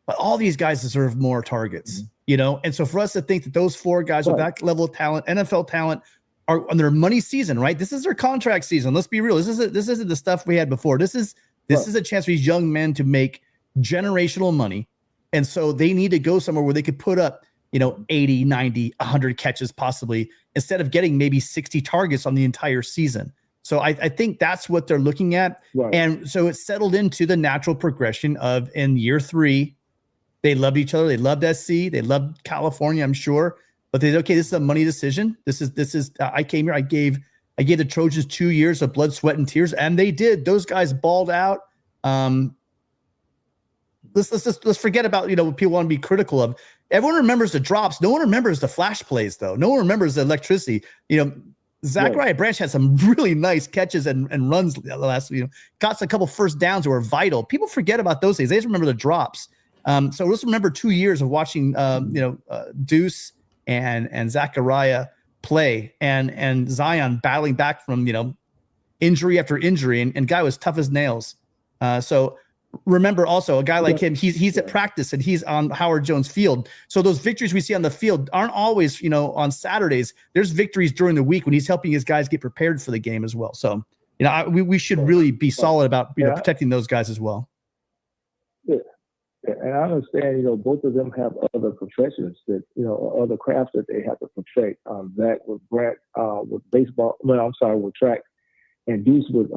But all these guys deserve more targets, And so for us to think that those 4 guys with that level of talent, NFL talent, are on their money season, right? This is their contract season. Let's be real. This isn't the stuff we had before. This is a chance for these young men to make generational money. And so they need to go somewhere where they could put up 80, 90, 100 catches possibly, instead of getting maybe 60 targets on the entire season. So I think that's what they're looking at. Right. And so it's settled into the natural progression of, in year 3, they loved each other. They loved SC. They loved California, I'm sure. But they said, okay, this is a money decision. This is I came here. I gave the Trojans 2 years of blood, sweat, and tears, and they did. Those guys balled out. Let's forget about what people want to be critical of. Everyone remembers the drops. No one remembers the flash plays, though. No one remembers the electricity. Zachariah Branch had some really nice catches and runs last. Got a couple first downs that were vital. People forget about those things. They just remember the drops. So let's remember 2 years of watching, Deuce and Zachariah play and Zion battling back from, injury after injury, and guy was tough as nails. So remember also a guy like him, he's at practice and he's on Howard Jones Field. So those victories we see on the field aren't always, on Saturdays. There's victories during the week when he's helping his guys get prepared for the game as well. So, we should really be solid about, protecting those guys as well. Yeah. And I understand, both of them have other professions that, other crafts that they have to perfect. Zach with Brett, with baseball, with track, and Deuce with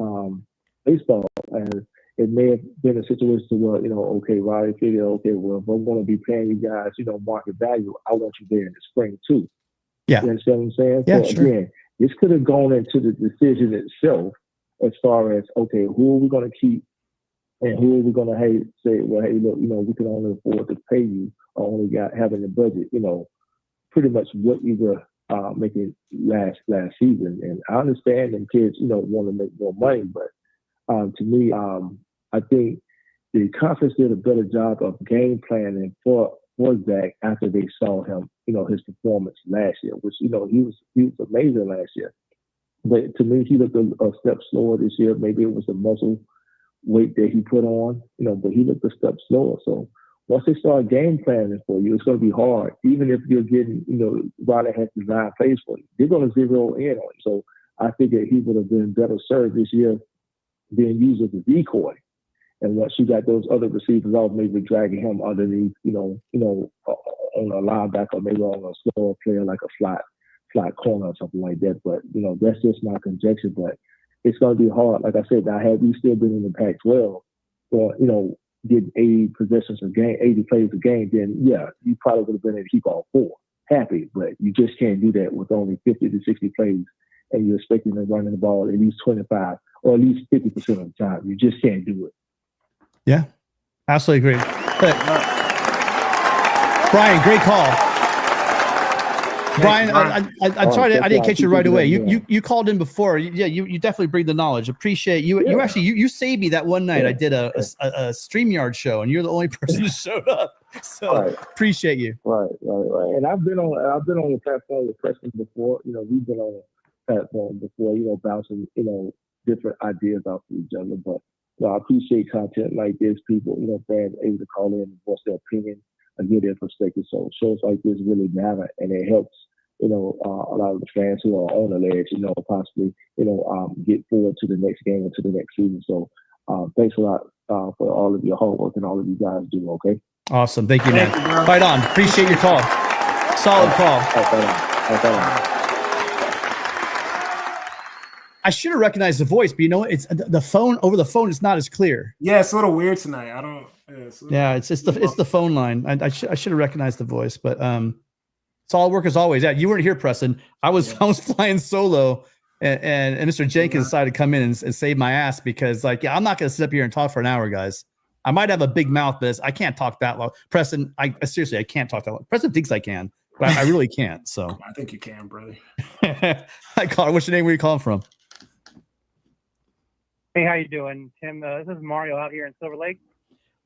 baseball. And it may have been a situation where, okay, Riley figured, okay, well, if I'm going to be paying you guys, market value, I want you there in the spring too. Yeah. You understand what I'm saying? Yeah, so sure. Again, this could have gone into the decision itself as far as, okay, who are we going to keep and who are we going to say, well, hey, look, we can only afford to pay you or only having the budget, pretty much what you were making last season. And I understand them kids, want to make more money, but to me, I think the conference did a better job of game planning for Zach after they saw him, his performance last year, which, he was amazing last year. But to me, he looked a step slower this year. Maybe it was the muscle weight that he put on, but he looked a step slower. So once they start game planning for you, it's going to be hard. Even if you're getting, Riley has design plays for you, they're going to zero in on you. So I think that he would have been better served this year being used as a decoy. And once you got those other receivers off, maybe dragging him underneath, on a linebacker, maybe on a slower player like a flat corner or something like that. But, that's just my conjecture. But it's going to be hard. Like I said, had we still been in the Pac-12 or, getting 80 possessions a game, 80 plays a game, then, yeah, you probably would have been able to keep all four happy. But you just can't do that with only 50 to 60 plays and you're expecting them running the ball at least 25 or at least 50% of the time. You just can't do it. Yeah, absolutely agree. Brian, great call. Brian, I'm sorry I didn't catch you right away. You called in before. Yeah, you definitely bring the knowledge. Appreciate you. You actually you saved me that one night. I did a StreamYard show, and you're the only person who showed up. So appreciate you. Right. And I've been on the platform with Preston before. We've been on the platform before. Bouncing different ideas off of each other. But I appreciate content like this. People, fans able to call in and voice their opinion and get their perspective. So shows like this really matter, and it helps, a lot of the fans who are on the ledge, possibly, get forward to the next game or to the next season. So thanks a lot for all of your hard work and all of you guys do. Okay. Awesome. Thank you, man. Right on. Appreciate your call. Solid call. I should have recognized the voice, but it's the phone over the phone. It's not as clear. Yeah, it's a little weird tonight. I don't. Yeah, it's the phone line. I should have recognized the voice, but solid work as always. Yeah, you weren't here, Preston. I was flying solo, and Mr. Jenkins decided to come in and save my ass because I'm not going to sit up here and talk for an hour, guys. I might have a big mouth, but I can't talk that long. Preston, I seriously, I can't talk that long. Preston thinks I can, but I really can't. So I think you can, brother. Hi, caller. What's your name? Where are you calling from? Hey, how you doing, Tim? This is Mario out here in Silver Lake.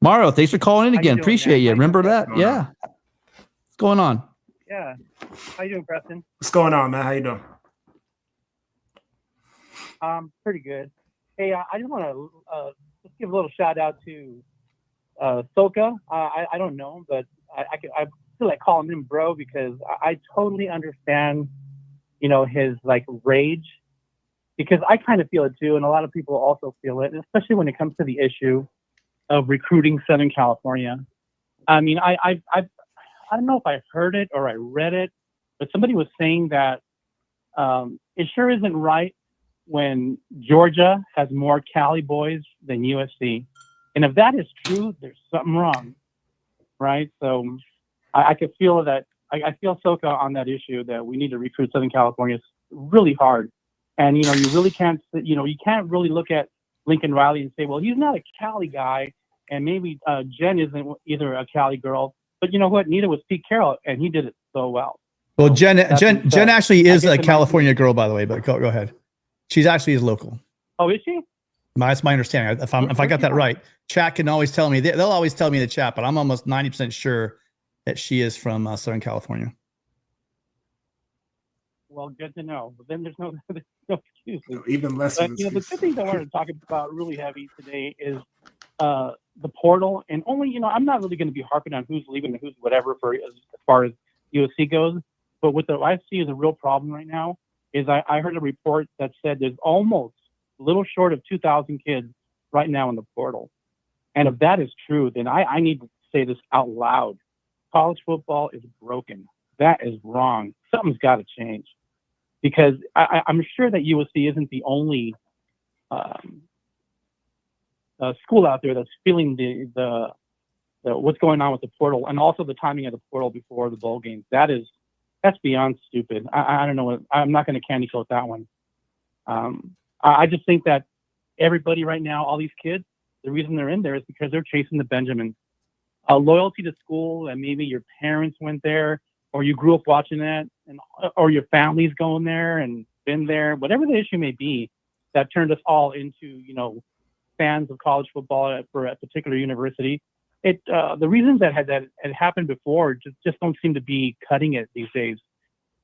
Mario, thanks for calling in again. Appreciate you. Remember that? Yeah. What's going on? Yeah. How you doing, Preston? What's going on, man? How you doing? Pretty good. Hey, I just want to just give a little shout out to Soka. I don't know him, but I feel like calling him bro because I totally understand, his rage. Because I kind of feel it too, and a lot of people also feel it, especially when it comes to the issue of recruiting Southern California. I mean, I don't know if I heard it or I read it, but somebody was saying that it sure isn't right when Georgia has more Cali boys than USC. And if that is true, there's something wrong, right? So I could feel that. I feel Soka on that issue that we need to recruit Southern California really hard. And, you really can't, you can't really look at Lincoln Riley and say, well, he's not a Cali guy. And maybe Jen isn't either a Cali girl. But you know what? Neither was Pete Carroll. And he did it so well. Well, Jen actually is a California girl, by the way. But go ahead. She's actually is local. Oh, is she? That's my understanding. If I got that right, chat can always tell me. They'll always tell me in the chat, but I'm almost 90% sure that she is from Southern California. Well, good to know. But then there's no excuses. Even less. But, the two things I wanted to talk about really heavy today is the portal, and only, I'm not really going to be harping on who's leaving and who's whatever for as far as USC goes. But what I see is a real problem right now is I heard a report that said there's almost a little short of 2,000 kids right now in the portal. And if that is true, then I need to say this out loud. College football is broken. That is wrong. Something's got to change. Because I'm sure that USC isn't the only school out there that's feeling the what's going on with the portal, and also the timing of the portal before the bowl games. That's beyond stupid. I don't know. I'm not going to candy coat that one. I just think that everybody right now, all these kids, the reason they're in there is because they're chasing the Benjamins. Loyalty to school, and maybe your parents went there, or you grew up watching that, or your family's going there and been there, whatever the issue may be, that turned us all into, fans of college football for a particular university. The reasons that had happened before just don't seem to be cutting it these days.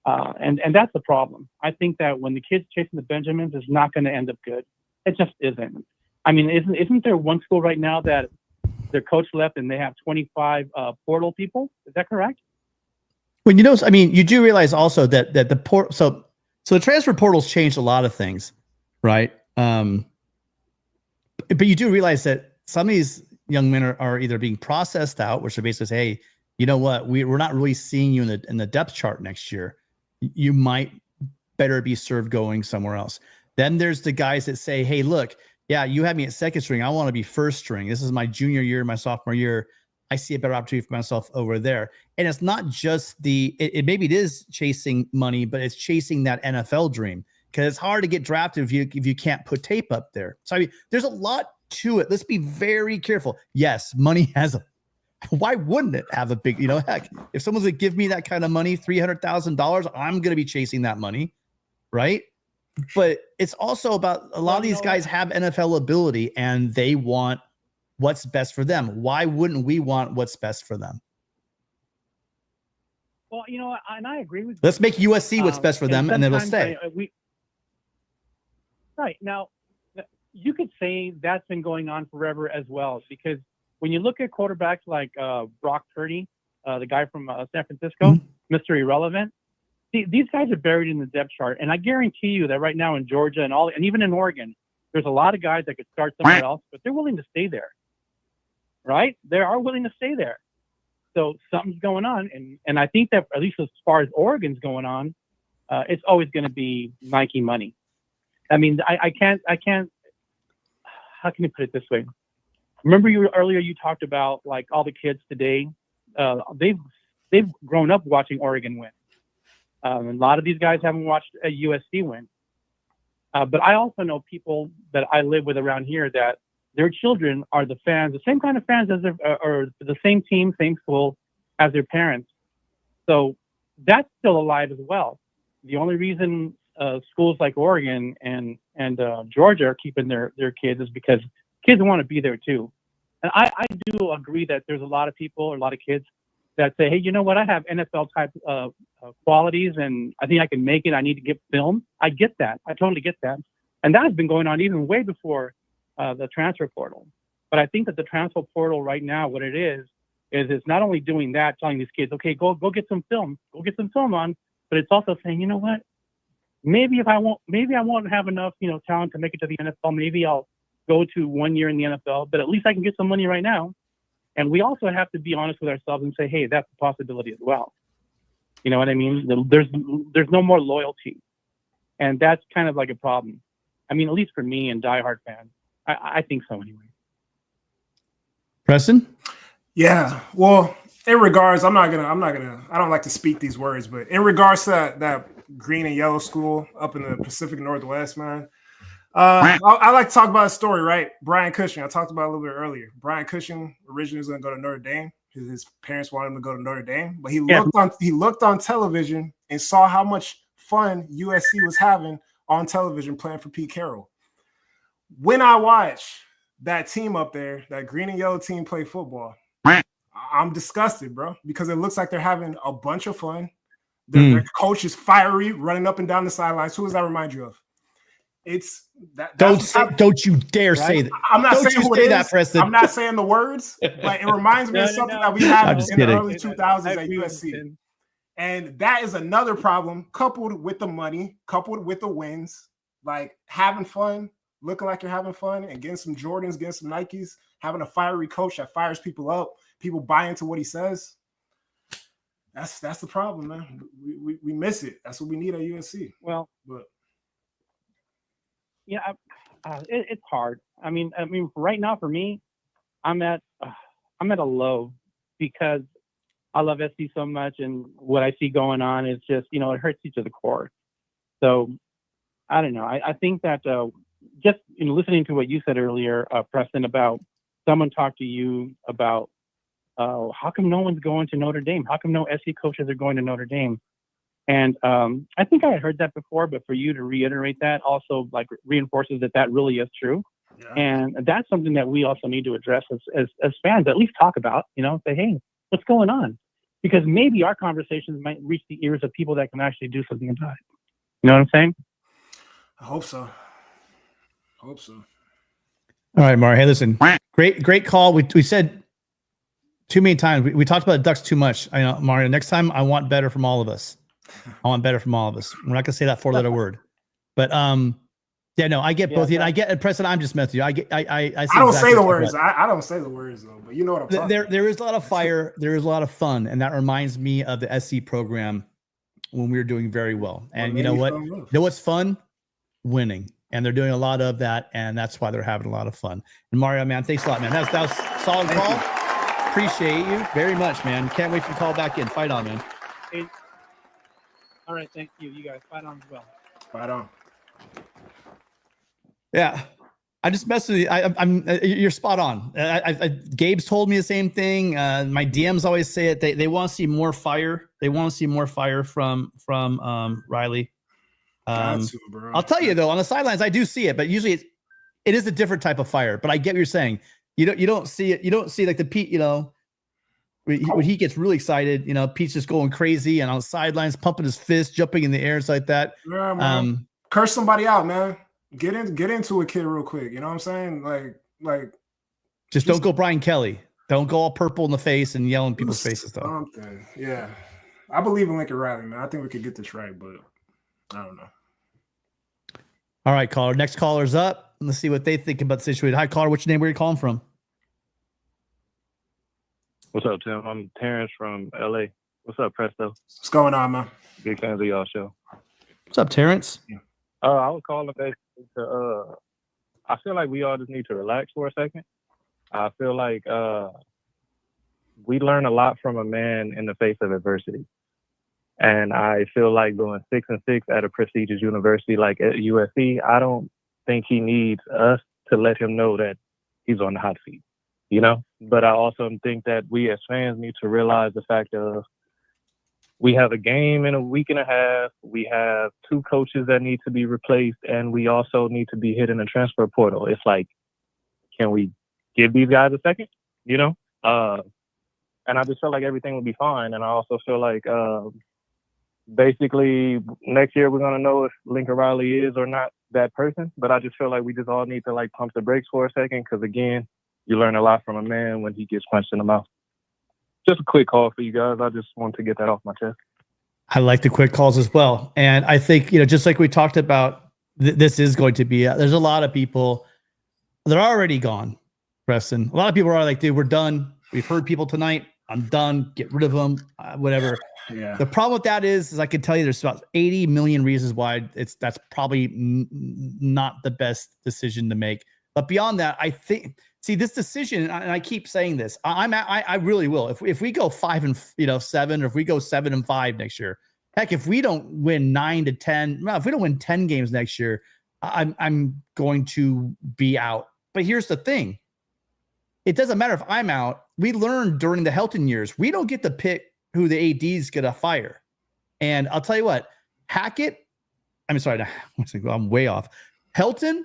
And that's the problem. I think that when the kids chasing the Benjamins is not going to end up good. It just isn't. I mean, isn't there one school right now that their coach left and they have 25 portal people? Is that correct? Well, you do realize also that the port. So the transfer portal's changed a lot of things, right? But you do realize that some of these young men are either being processed out, which are basically say, hey, you know what, we're not really seeing you in the depth chart next year. You might better be served going somewhere else. Then there's the guys that say, hey, look, yeah, you have me at second string. I want to be first string. This is my junior year, my sophomore year. I see a better opportunity for myself over there. And it's not just maybe it is chasing money, but it's chasing that NFL dream, because it's hard to get drafted if you can't put tape up there. So I mean, there's a lot to it. Let's be very careful. Yes, money has why wouldn't it have a big, heck, if someone's going to give me that kind of money, $300,000, I'm going to be chasing that money. Right. But it's also about a lot of these guys have NFL ability and they want what's best for them. Why wouldn't we want what's best for them? Well, and I agree with you. Let's make USC what's best for them, and then we'll stay. Right. Now, you could say that's been going on forever as well, because when you look at quarterbacks like Brock Purdy, the guy from San Francisco, Mr. Irrelevant, these guys are buried in the depth chart. And I guarantee you that right now in Georgia and even in Oregon, there's a lot of guys that could start somewhere else, but they're willing to stay there. Right? They are willing to stay there. So something's going on. And I think that at least as far as Oregon's going on, it's always going to be Nike money. I mean, I can't, how can you put it this way? Remember earlier you talked about like all the kids today, they've grown up watching Oregon win. A lot of these guys haven't watched a USC win. But I also know people that I live with around here that their children are the fans, the same kind of fans as or the same team, same school as their parents. So that's still alive as well. The only reason schools like Oregon and Georgia are keeping their kids is because kids want to be there too. And I do agree that there's a lot of people or a lot of kids that say, hey, you know what? I have NFL type qualities and I think I can make it. I need to get filmed. I get that. I totally get that. And that has been going on even way before the transfer portal. But I think that the transfer portal right now, what it is it's not only doing that, telling these kids, okay, go get some film, on, but it's also saying, you know what? Maybe I won't have enough, talent to make it to the NFL. Maybe I'll go to 1 year in the NFL, but at least I can get some money right now. And we also have to be honest with ourselves and say, hey, that's a possibility as well. You know what I mean? There's no more loyalty. And that's kind of like a problem. I mean, at least for me and diehard fans, I think so anyway. Preston? Yeah. Well, in regards, I don't like to speak these words, but in regards to that green and yellow school up in the Pacific Northwest, man, I like to talk about a story, right? Brian Cushing, I talked about it a little bit earlier. Brian Cushing originally was going to go to Notre Dame. His parents wanted him to go to Notre Dame, but he looked on television and saw how much fun USC was having on television playing for Pete Carroll. when I watch that team up there, that green and yellow team play football, I'm disgusted, bro, because it looks like they're having a bunch of fun. Their coach is fiery, running up and down the sidelines. Who does that remind you of? It's that. Don't you dare say that. I'm not don't saying you who say it that, is. Preston. I'm not saying the words, but it reminds me of something that we had in the early 2000s at USC. And that is another problem, coupled with the money, coupled with the wins, like having fun, looking like you're having fun, and getting some Jordans, getting some Nikes, having a fiery coach that fires people up, people buy into what he says. That's the problem, man. We miss it. That's what we need at USC. Well, but yeah, it's hard. I mean, right now for me, I'm at a low because I love SC so much, and what I see going on is just, it hurts you to the core. So I don't know. I think that just listening to what you said earlier, Preston, about someone talked to you about how come no one's going to Notre Dame? How come no SC coaches are going to Notre Dame? And I think I had heard that before, but for you to reiterate that also reinforces that really is true. Yeah. And that's something that we also need to address as fans, at least talk about, say, hey, what's going on? Because maybe our conversations might reach the ears of people that can actually do something about it. You know what I'm saying? I hope so. All right, Mario. Hey, listen, great call. We said too many times. We talked about the Ducks too much. I know, Mario. Next time, I want better from all of us. I want better from all of us. We're not gonna say that four-letter word, but yeah, no, I get both. I get, Preston, I'm just messing with you. I don't say the words. I don't say the words though, but you know what I'm talking about. There is a lot of fire. There is a lot of fun, and that reminds me of the SC program when we were doing very well. And you know what? You know what's fun? Winning. And they're doing a lot of that, and that's why they're having a lot of fun. And Mario, man, thanks a lot, man. That was a solid call. Appreciate you very much, man. Can't wait for you to call back in. Fight on, man. Hey. All right, thank you. You guys fight on as well. Fight on. Yeah, I just messed with you. I'm you're spot on. Gabe's told me the same thing. My DMs always say it. They want to see more fire. They want to see more fire from Riley. I'll tell you though, on the sidelines, I do see it, but usually it is a different type of fire. But I get what you're saying. You don't see it. You don't see like the Pete. When he gets really excited, Pete's just going crazy and on the sidelines, pumping his fist, jumping in the air, it's like that. Yeah, man. Curse somebody out, man. Get into a kid real quick. You know what I'm saying? Like, just don't go Brian Kelly. Don't go all purple in the face and yell in people's faces, though. Something. Yeah, I believe in Lincoln Riley, man. I think we could get this right, but I don't know. All right, caller. Next caller's up. Let's see what they think about the situation. Hi, caller. What's your name? Where are you calling from? What's up, Tim? I'm Terrence from LA. What's up, Presto? What's going on, man? Big fans of y'all show. What's up, Terrence? Yeah. I was calling basically to I feel like we all just need to relax for a second. I feel like we learn a lot from a man in the face of adversity. And I feel like going 6-6 at a prestigious university like at USC, I don't think he needs us to let him know that he's on the hot seat, But I also think that we as fans need to realize the fact of we have a game in a week and a half. We have 2 coaches that need to be replaced, and we also need to be hitting the transfer portal. It's like, can we give these guys a second? And I just feel like everything will be fine. And I also feel like basically next year we're going to know if Lincoln Riley is or not that person. But I just feel like we just all need to pump the brakes for a second because, again, you learn a lot from a man when he gets punched in the mouth. Just a quick call for you guys. I just want to get that off my chest. I like the quick calls as well. And I think, just like we talked about, this is going to be, there's a lot of people, they're already gone, Preston. A lot of people are like, dude, we're done. We've heard people tonight. I'm done. Get rid of them, whatever. Yeah. The problem with that is I can tell you there's about 80 million reasons why that's probably not the best decision to make. But beyond that, I think, this decision, and I keep saying this, I really will. If we go 5-7, or if we go 7-5 next year, heck, if we don't win 9-10, no, if we don't win 10 games next year, I'm going to be out. But here's the thing: it doesn't matter if I'm out. We learned during the Helton years, we don't get to pick who the AD's gonna fire. And I'll tell you what, Hackett. I'm sorry, I'm way off. Helton.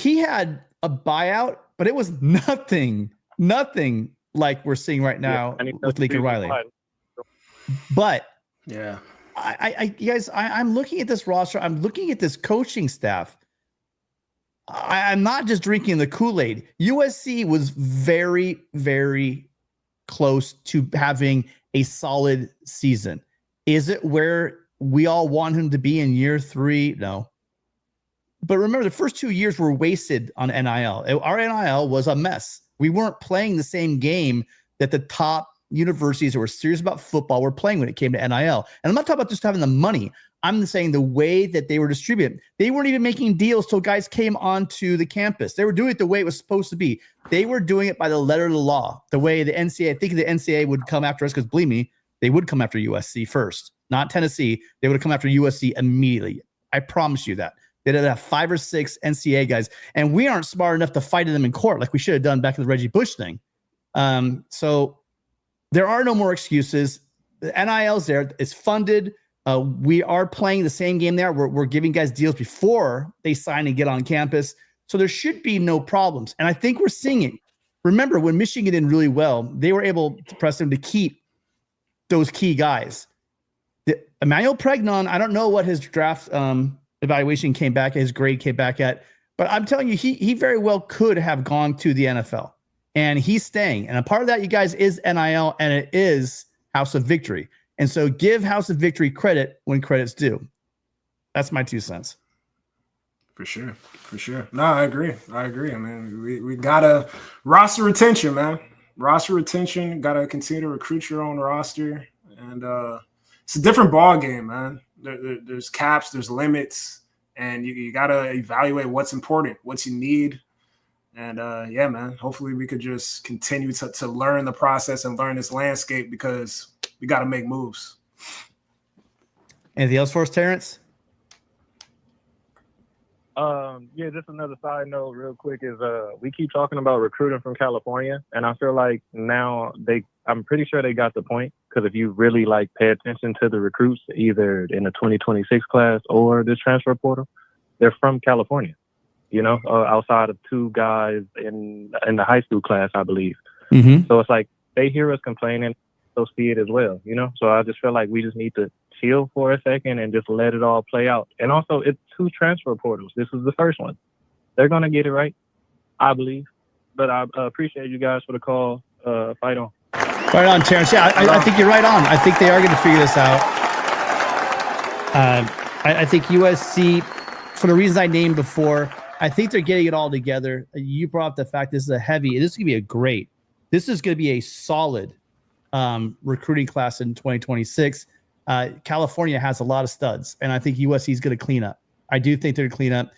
he had a buyout, but it was nothing like we're seeing right now with Lincoln Riley. But yeah, you guys, I'm looking at this roster. I'm looking at this coaching staff. I'm not just drinking the Kool-Aid. USC was very, very close to having a solid season. Is it where we all want him to be in year 3? No. But remember, the first 2 years were wasted on NIL. Our NIL was a mess. We weren't playing the same game that the top universities that were serious about football were playing when it came to NIL. And I'm not talking about just having the money. I'm saying the way that they were distributed. They weren't even making deals till guys came onto the campus. They were doing it the way it was supposed to be. They were doing it by the letter of the law, the way the NCAA, I think the NCAA would come after us, because believe me, they would come after USC first, not Tennessee. They would have come after USC immediately. I promise you that. They'd have 5 or 6 NCAA guys, and we aren't smart enough to fight them in court like we should have done back in the Reggie Bush thing. So there are no more excuses. The NIL's there. It's funded. We are playing the same game there. We're giving guys deals before they sign and get on campus. So there should be no problems. And I think we're seeing it. Remember, when Michigan did really well, they were able to press them to keep those key guys. Emanuel Pregnon, I don't know what his draft evaluation came back, his grade came back at, but I'm telling you, he very well could have gone to the NFL. And he's staying. And a part of that, you guys, is NIL, and it is House of Victory. And so give House of Victory credit when credit's due. That's my 2 cents. For sure. No, I agree. I mean, we got to roster retention, man. Roster retention. Got to continue to recruit your own roster. And it's a different ball game, man. There's caps, there's limits, and you got to evaluate what's important, what you need. And yeah, man, hopefully we could just continue to learn the process and learn this landscape, because we got to make moves. Anything else for us, Terrence? Yeah, just another side note real quick is we keep talking about recruiting from California, and I feel like now I'm pretty sure they got the point, because if you really pay attention to the recruits, either in the 2026 class or the transfer portal, they're from California, outside of 2 guys in the high school class, I believe. Mm-hmm. So it's like they hear us complaining, so see it as well, So I just feel like we just need to chill for a second and just let it all play out. And also, it's 2 transfer portals. This is the first one. They're going to get it right, I believe. But I appreciate you guys for the call. Fight on. Right on, Terrence. Yeah, I think you're right on. I think they are going to figure this out. I think USC, for the reasons I named before, I think they're getting it all together. You brought up the fact this is this is going to be a solid recruiting class in 2026. California has a lot of studs, and I think USC is going to clean up. I do think they're going to clean up.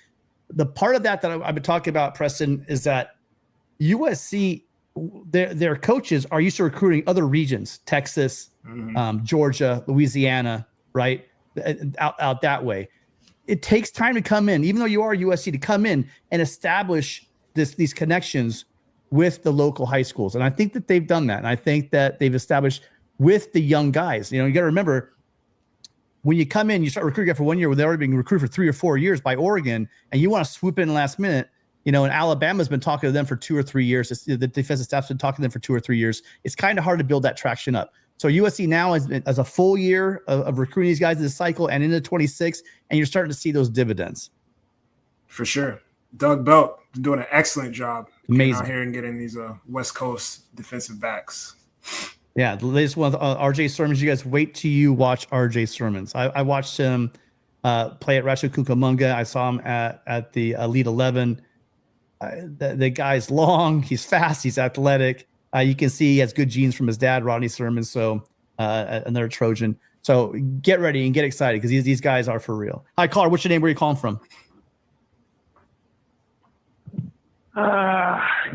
The part of that I've been talking about, Preston, is that USC, their coaches are used to recruiting other regions, Texas, Georgia, Louisiana, right? Out that way. It takes time to come in, even though you are USC, to come in and establish these connections with the local high schools. And I think that they've done that. And I think that they've established with the young guys. You got to remember, when you come in, you start recruiting for 1 year, where they're already being recruited for 3 or 4 years by Oregon, and you want to swoop in last minute, and Alabama's been talking to them for 2 or 3 years. The defensive staff's been talking to them for 2 or 3 years. It's kind of hard to build that traction up. So USC now has a full year of recruiting these guys in the cycle and into 26, and you're starting to see those dividends. For sure. Doug Belt doing an excellent job. Amazing. Out here and getting these West Coast defensive backs. Yeah, the latest one, RJ Sermons. You guys wait till you watch RJ Sermons. I watched him play at Rancho Cucamonga. I saw him at the Elite 11. The guy's long, he's fast, he's athletic. You can see he has good genes from his dad, Rodney Sermons. So another Trojan. So get ready and get excited, because these guys are for real. Hi, caller. What's your name? Where are you calling from?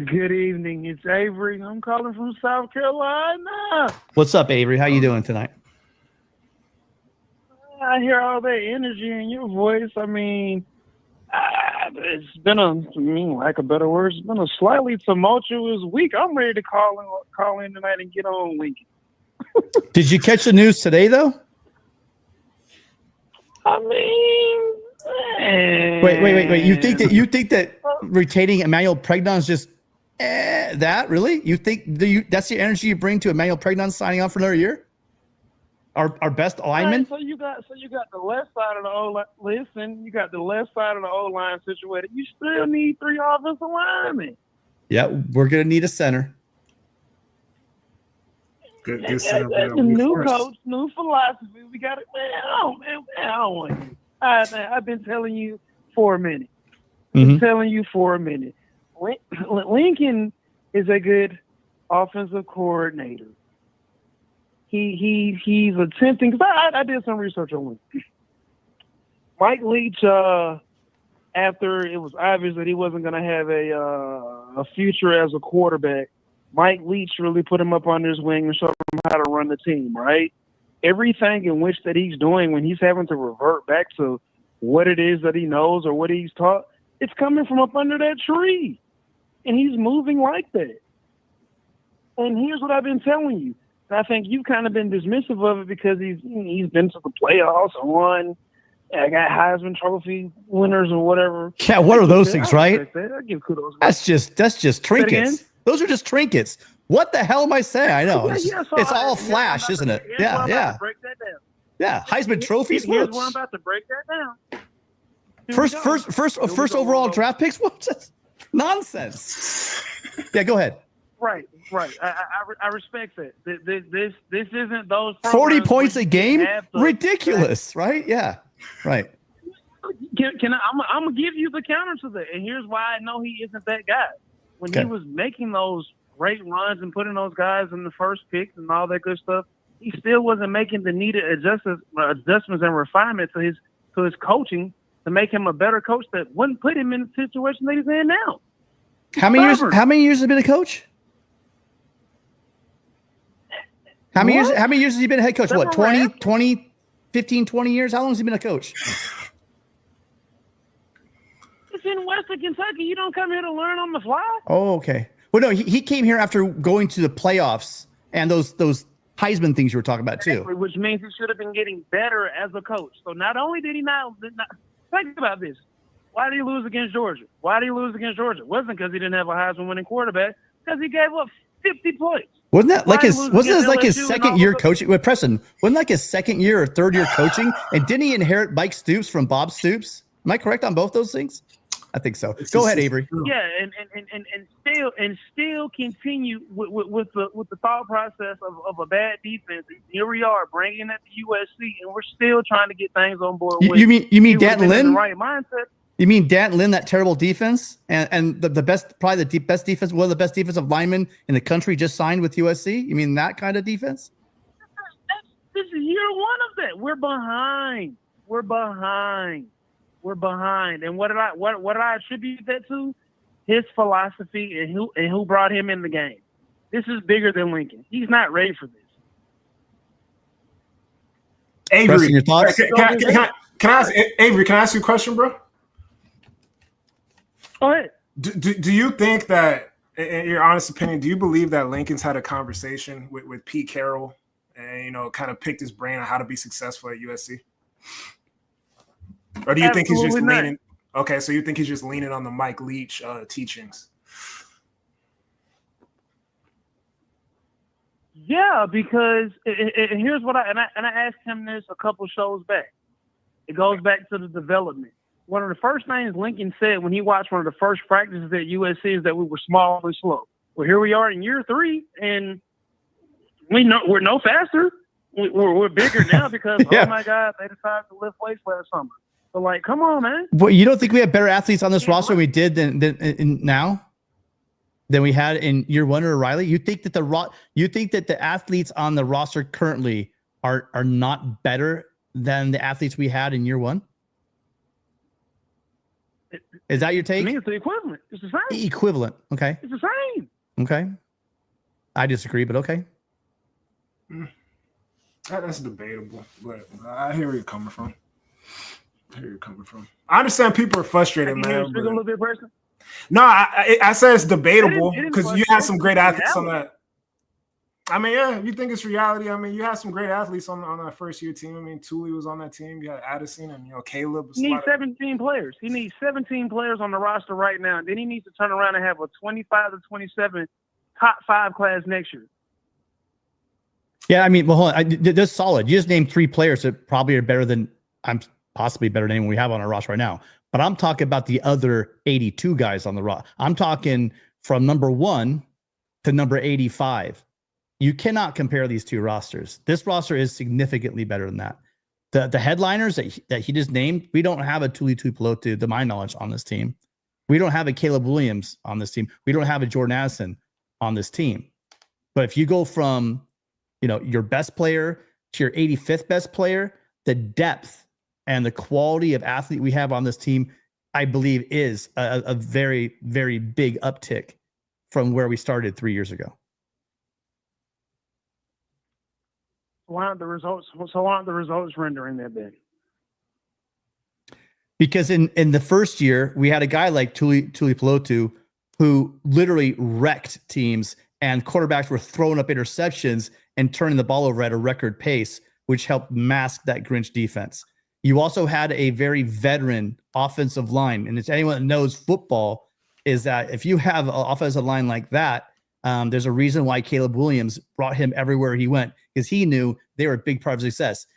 Good evening. It's Avery. I'm calling from South Carolina. What's up, Avery? How you doing tonight? I hear all that energy in your voice. I mean, it's been lack of better words, it's been a slightly tumultuous week. I'm ready to call in tonight and get on Lincoln. Did you catch the news today, though? I mean, Wait. You think that retaining Emanuel Pregnon is just that? Really? You think that's the energy you bring to Emanuel Pregnon signing on for another year? Our best lineman. Right, so you got the left side of the O line. Listen, you got the left side of the O line situated. You still need 3 offensive linemen. Yeah, we're gonna need a center. Good center. The new coach, new philosophy. We got it, man. I don't want you. I've been telling you for a minute. Lincoln is a good offensive coordinator. He's attempting, because I did some research on Lincoln. Mike Leach, after it was obvious that he wasn't going to have a future as a quarterback, Mike Leach really put him up under his wing and showed him how to run the team, right? Everything in which that he's doing when he's having to revert back to what it is that he knows or what he's taught, it's coming from up under that tree. And he's moving like that. And here's what I've been telling you. I think you've kind of been dismissive of it because he's been to the playoffs and won. I got Heisman Trophy winners or whatever. Yeah, what are those things, right? I give kudos. That's just trinkets. Those are just trinkets. What the hell am I saying? I know. It's all flash, isn't it? Yeah. Break that down. Yeah, Heisman trophies. Here's where I'm about to break that down. First overall draft picks. What nonsense? Yeah, go ahead. Right. I respect that. This isn't those 40 points a game. Ridiculous, right? Yeah, right. I'm gonna give you the counter to that, and here's why I know he isn't that guy. When he was making those great runs and putting those guys in the first picks and all that good stuff, he still wasn't making the needed adjustments and refinement to his coaching to make him a better coach that wouldn't put him in the situation that he's in now. How many years has he been a coach? How many years has he been a head coach? What, 15, 20 years? How long has he been a coach? It's in Western Kentucky. You don't come here to learn on the fly. Oh, okay. Well, no, he came here after going to the playoffs and those Heisman things you were talking about too. Which means he should have been getting better as a coach. So not only did he not think about this. Why did he lose against Georgia? It wasn't because he didn't have a Heisman winning quarterback, because he gave up 50 points. Wasn't that like his second year coaching with Preston? Wasn't like his second year or third year coaching? And didn't he inherit Mike Stoops from Bob Stoops? Am I correct on both those things? I think so. Go ahead, Avery. Yeah, and still continue with the thought process of a bad defense. Here we are bringing it to USC, and we're still trying to get things on board. You mean Danton Lynn? Right mindset. You mean Danton Lynn, that terrible defense, and the best, probably the best defense, one of the best defensive linemen in the country, just signed with USC? You mean that kind of defense? This is year one of that. We're behind. And what did I attribute that to? His philosophy and who brought him in the game. This is bigger than Lincoln. He's not ready for this. Avery, your thoughts? Can I ask Avery? Can I ask you a question, bro? Go ahead. Do you think that, in your honest opinion, do you believe that Lincoln's had a conversation with Pete Carroll and kind of picked his brain on how to be successful at USC? Or do you think he's just leaning? Okay, so you think he's just leaning on the Mike Leach teachings? Yeah, because and here's what I asked him this a couple shows back. It goes back to the development. One of the first things Lincoln said when he watched one of the first practices at USC is that we were small and slow. Well, here we are in year 3, and we're no faster. We're bigger now because oh my God, they decided to lift weights last summer. So like, come on, man. Well, you don't think we have better athletes on this roster than we did than now? Than we had in year 1 or Riley? You think that the athletes on the roster currently are not better than the athletes we had in year 1? Is that your take? I mean, it's the equivalent. It's the same. Equivalent. Okay. It's the same. Okay. I disagree, but okay. That's debatable, but I hear where you're coming from. I understand people are frustrated, man. A little bit personal? No, I said it's debatable because you have some great athletes on that. I mean, yeah, you think it's reality. I mean, you had some great athletes on that first year team. I mean, Thule was on that team. You had Addison and Caleb. He needs 17 players. He needs 17 players on the roster right now. Then he needs to turn around and have a 25 to 27 top 5 class next year. Yeah, I mean, well, hold on. That's solid. You just named 3 players that probably are better than possibly better than anyone we have on our roster right now. But I'm talking about the other 82 guys on the roster. I'm talking from number 1 to number 85. You cannot compare these 2 rosters. This roster is significantly better than that. The headliners that he just named, we don't have a Tuli Tuipulotu, to my knowledge, on this team. We don't have a Caleb Williams on this team. We don't have a Jordan Addison on this team. But if you go from, your best player to your 85th best player, the depth and the quality of athlete we have on this team, I believe, is a very, very big uptick from where we started 3 years ago. Why aren't the results rendering that big? Because in the first year, we had a guy like Tuli Tuipulotu who literally wrecked teams, and quarterbacks were throwing up interceptions and turning the ball over at a record pace, which helped mask that Grinch defense. You also had a very veteran offensive line, and it's anyone that knows football is that if you have an offensive line like that, there's a reason why Caleb Williams brought him everywhere he went, because he knew they were a big part of success.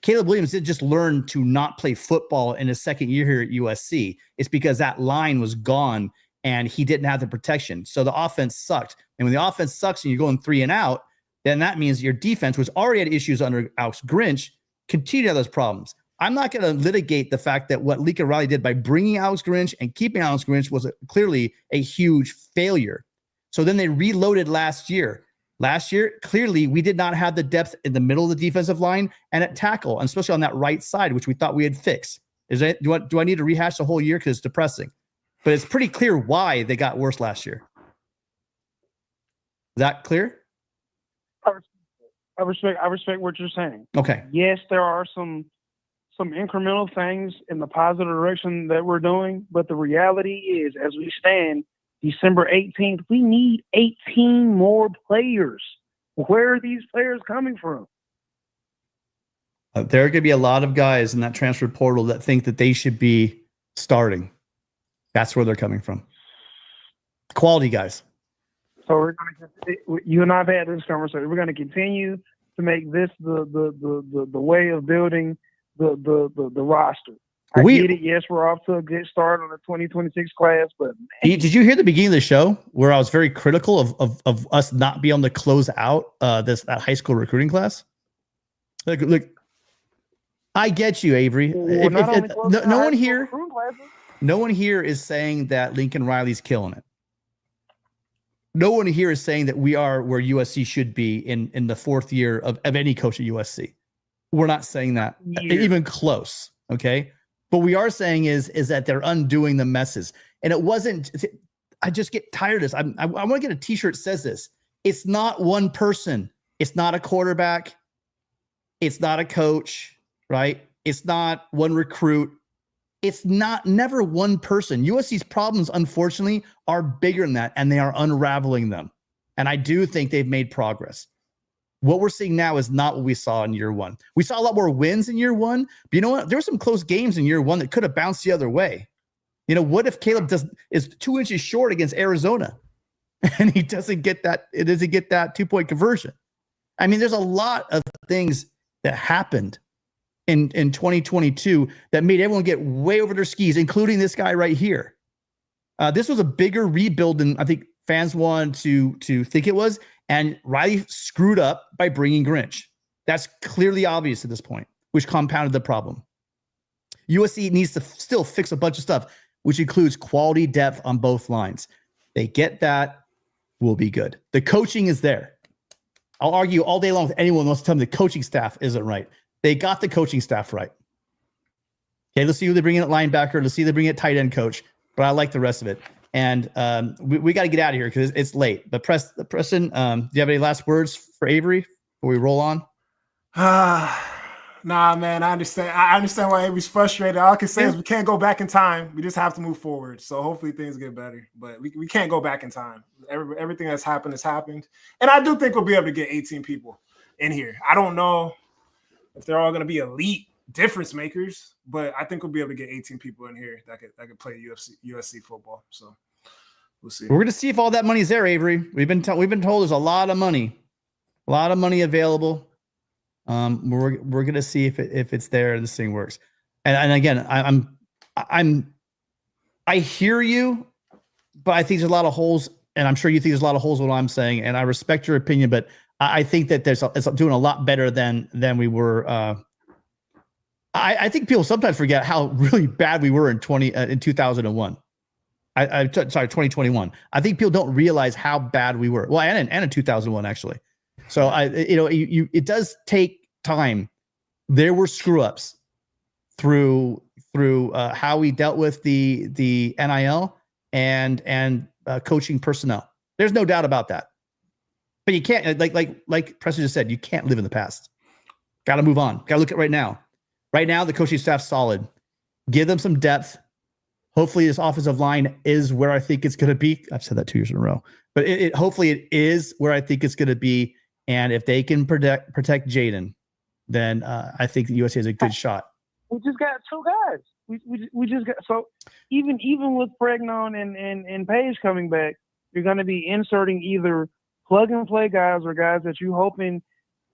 Caleb Williams didn't just learn to not play football in his second year here at USC. It's because that line was gone and he didn't have the protection. So the offense sucked. And when the offense sucks and you're going 3 and out, then that means your defense, was already had issues under Alex Grinch, continue to have those problems. I'm not going to litigate the fact that what Lincoln Riley did by bringing Alex Grinch and keeping Alex Grinch was clearly a huge failure. So then they reloaded last year. Last year, clearly, we did not have the depth in the middle of the defensive line and at tackle, and especially on that right side, which we thought we had fixed. Do I need to rehash the whole year? Because it's depressing. But it's pretty clear why they got worse last year. Is that clear? I respect what you're saying. Okay. Yes, there are some incremental things in the positive direction that we're doing, but the reality is, as we stand December 18th, we need 18 more players. Where are these players coming from? There are going to be a lot of guys in that transfer portal that think that they should be starting. That's where they're coming from. Quality guys. So we're going to, you and I have had this conversation. We're going to continue to make this the way of building the roster. I get it. Yes, we're off to a good start on the 2026 class, but did you hear the beginning of the show where I was very critical of us not being able to close out that high school recruiting class? Look, I get you, Avery. No one here is saying that Lincoln Riley's killing it. No one here is saying that we are where USC should be in the 4th year of any coach at USC. We're not saying that even close. Okay. But we are saying is that they're undoing the messes. And it wasn't, I just get tired of this. I want to get a t-shirt that says this. It's not one person. It's not a quarterback. It's not a coach, right? It's not one recruit. It's never one person. USC's problems, unfortunately, are bigger than that, and they are unraveling them. And I do think they've made progress. What we're seeing now is not what we saw in year 1. We saw a lot more wins in year 1, but you know what? There were some close games in year 1 that could have bounced the other way. What if Caleb is 2 inches short against Arizona and he doesn't get that 2-point conversion? I mean, there's a lot of things that happened in 2022 that made everyone get way over their skis, including this guy right here. This was a bigger rebuild than I think fans wanted to think it was. And Riley screwed up by bringing Grinch. That's clearly obvious at this point, which compounded the problem. USC needs to still fix a bunch of stuff, which includes quality depth on both lines. They get that, we'll be good. The coaching is there. I'll argue all day long with anyone who wants to tell me the coaching staff isn't right. They got the coaching staff right. Okay, let's see who they bring in at linebacker. Let's see who they bring in at tight end coach. But I like the rest of it. And we got to get out of here because it's late. But Preston, do you have any last words for Avery before we roll on? Nah, man, I understand. I understand why Avery's frustrated. All I can say is we can't go back in time. We just have to move forward. So hopefully things get better. But we can't go back in time. Everything that's happened has happened. And I do think we'll be able to get 18 people in here. I don't know if they're all going to be elite difference makers, but I think we'll be able to get 18 people in here that could play USC football. So we'll see. We're going to see if all that money's there, Avery. We've been told there's a lot of money available. We're going to see if it's there and this thing works. And again, I hear you, but I think there's a lot of holes, and I'm sure you think there's a lot of holes in what I'm saying, and I respect your opinion, but I think that it's doing a lot better than we were. I think people sometimes forget how really bad we were in 2001. Sorry, 2021. I think people don't realize how bad we were. Well, and in 2001 actually. So it does take time. There were screw ups through how we dealt with the NIL and coaching personnel. There's no doubt about that. But you can't, like Preston just said, you can't live in the past. Got to move on. Got to look at right now. Right now, the coaching staff's solid. Give them some depth. Hopefully, this offensive line is where I think it's going to be. I've said that 2 years in a row. But hopefully it is where I think it's going to be. And if they can protect Jaden, then I think the USC has a good shot. We just got two guys. We just got, so even with Pregnon and Page coming back, you're going to be inserting either plug and play guys or guys that you hoping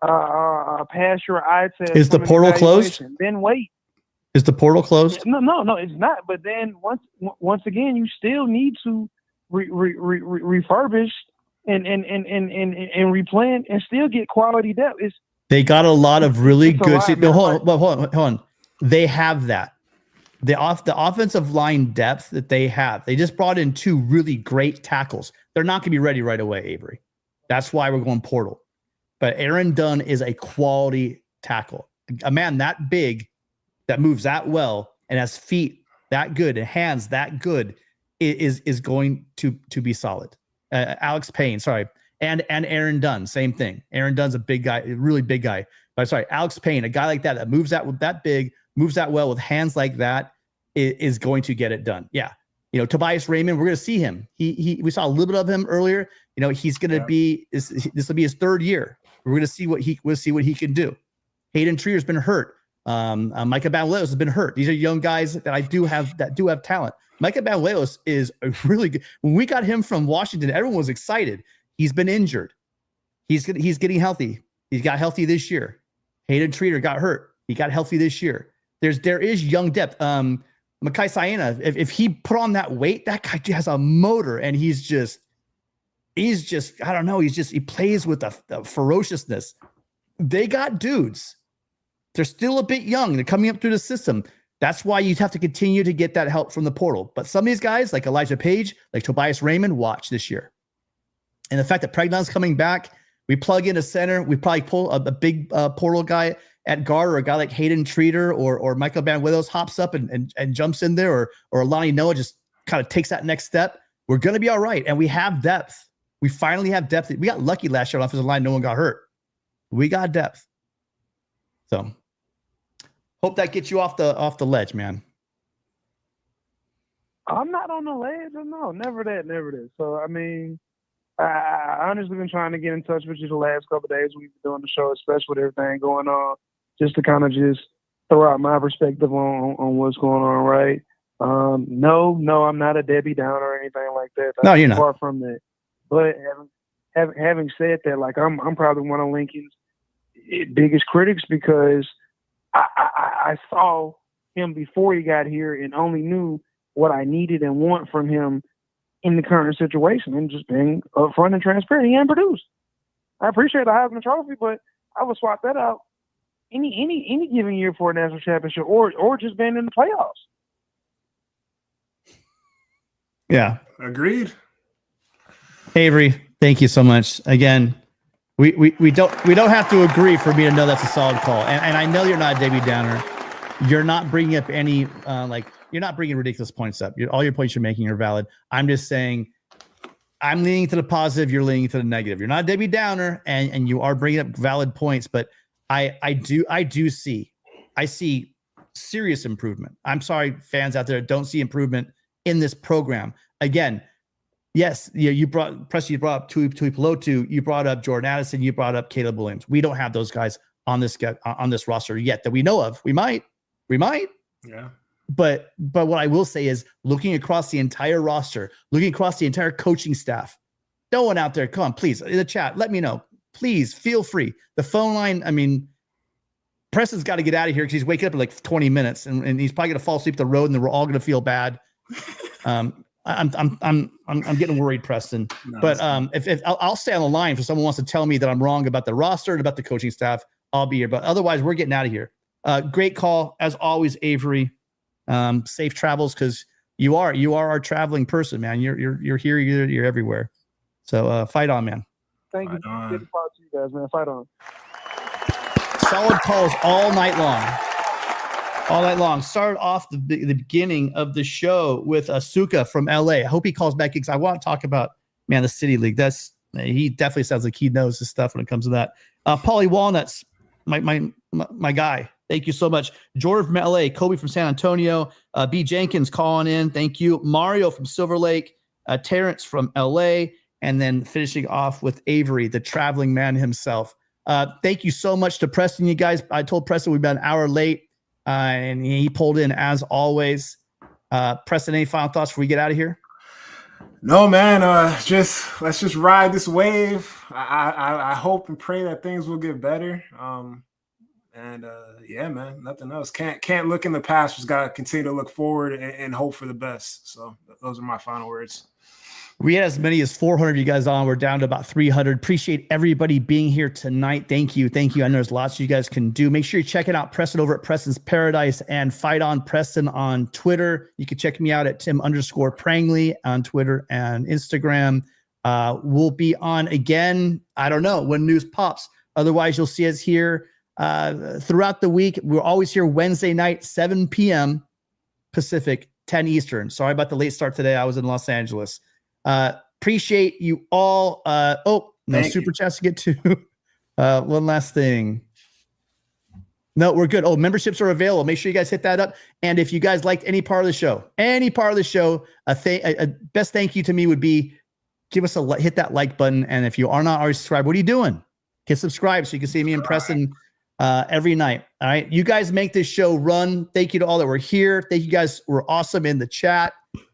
pass your eye test. Is the portal closed? Then wait. Is the portal closed? No, it's not. But then once again, you still need to refurbish and replan and still get quality depth. They got a lot of really good. Hold on. They have that. The offensive line depth that they have. They just brought in 2 really great tackles. They're not going to be ready right away, Avery. That's why we're going portal. But Aaron Dunn is a quality tackle. A man that big, that moves that well, and has feet that good and hands that good is going to be solid. Alex Payne, sorry, and Aaron Dunn, same thing. Aaron Dunn's a big guy, a really big guy. But sorry, Alex Payne, a guy like that moves that big, moves that well with hands like that, is going to get it done. Yeah. Tobias Raymond, we're going to see him. We saw a little bit of him earlier. He's going to be, this will be his 3rd year. We're going to see what he can do. Hayden Trier's been hurt. Micah Banuelos has been hurt. These are young guys that do have talent. Micah Banuelos is a really good. When we got him from Washington, everyone was excited. He's been injured. He's getting healthy. He got healthy this year. Hayden Trier got hurt. He got healthy this year. There is young depth. Makai Siena, if he put on that weight, that guy has a motor, and he's just I don't know. He plays with a ferociousness. They got dudes. They're still a bit young. They're coming up through the system. That's why you have to continue to get that help from the portal. But some of these guys, like Elijah Page, like Tobias Raymond, watch this year. And the fact that Pregnon's coming back, we plug in a center, we probably pull a big portal guy at guard, or a guy like Hayden Treater or Michael Banuelos hops up and jumps in there, or Lonnie Noah just kind of takes that next step. We're going to be all right. And we have depth. We finally have depth. We got lucky last year on offensive line. No one got hurt. We got depth. So hope that gets you off the ledge, man. I'm not on the ledge. No, never that. So, I mean, I honestly been trying to get in touch with you the last couple of days. We've been doing the show, especially with everything going on, just to kind of just throw out my perspective on what's going on, right? No, I'm not a Debbie Downer or anything like that. No, you're not. Far from that. But having said that, like I'm probably one of Lincoln's biggest critics, because I saw him before he got here and only knew what I needed and want from him in the current situation, and just being upfront and transparent. He ain't produced. I appreciate the Heisman Trophy, but I would swap that out any given year for a national championship, or just being in the playoffs. Yeah, agreed. Avery, thank you so much. Again, we don't have to agree for me to know that's a solid call. And I know you're not a Debbie Downer. You're not bringing up any you're not bringing ridiculous points up. All your points you're making are valid. I'm just saying, I'm leaning to the positive. You're leaning to the negative. You're not a Debbie Downer, and you are bringing up valid points. But I do see I see serious improvement. I'm sorry, fans out there don't see improvement in this program. Again, yes, you brought up Tui Pelotu, you brought up Jordan Addison, you brought up Caleb Williams. We don't have those guys on this roster yet that we know of. We might. Yeah. But what I will say is, looking across the entire roster, looking across the entire coaching staff, no one out there, come on, please, in the chat, let me know. Please feel free. The phone line, I mean, Preston's got to get out of here because he's waking up in like 20 minutes and he's probably going to fall asleep the road and then we're all going to feel bad. I'm getting worried, Preston. No, but if I'll stay on the line if someone wants to tell me that I'm wrong about the roster and about the coaching staff, I'll be here. But otherwise, we're getting out of here. Great call as always, Avery. Safe travels, because you are our traveling person, man. You're here, you're everywhere. So fight on, man. Thank you. Good to talk to you guys, man. Fight on. Solid calls all night long. Started off the beginning of the show with Asuka from LA. I hope he calls back because I want to talk about, man, the City League. He definitely sounds like he knows his stuff when it comes to that. Paulie Walnuts, my guy. Thank you so much. Jordan from LA, Kobe from San Antonio, B. Jenkins calling in. Thank you. Mario from Silver Lake, Terrence from LA, and then finishing off with Avery, the traveling man himself. Thank you so much to Preston, you guys. I told Preston we've been an hour late, and he pulled in as always. Preston, any final thoughts before we get out of here? No, man. Let's just ride this wave. I hope and pray that things will get better. Yeah, man, nothing else. Can't look in the past. Just gotta continue to look forward and hope for the best. So those are my final words. We had as many as 400 of you guys on. We're down to about 300. Appreciate everybody being here tonight. Thank you. I know there's lots you guys can do. Make sure you're checking out Preston over at Preston's Paradise and Fight on Preston on Twitter. You can check me out at Tim_Prangley on Twitter and Instagram. We'll be on again, I don't know, when news pops. Otherwise, you'll see us here throughout the week. We're always here Wednesday night, 7 p.m. Pacific, 10 Eastern. Sorry about the late start today. I was in Los Angeles. Appreciate you all. Super chats to get to. One last thing. No, we're good. Oh, memberships are available. Make sure you guys hit that up. And if you guys liked any part of the show, a best thank you to me would be hit that like button. And if you are not already subscribed, what are you doing? Hit subscribe so you can see me and Preston every night. All right. You guys make this show run. Thank you to all that were here. Thank you guys. Were awesome in the chat.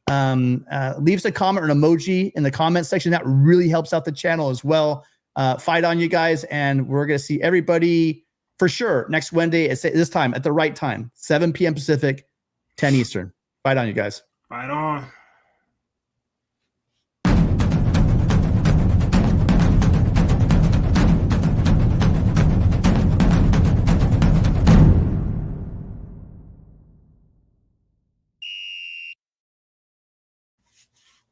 Leave us a comment or an emoji in the comment section. That really helps out the channel as well. Fight on, you guys. And we're going to see everybody for sure next Wednesday at this time, at the right time, 7 p.m. Pacific, 10 Eastern. Fight on, you guys. Fight on.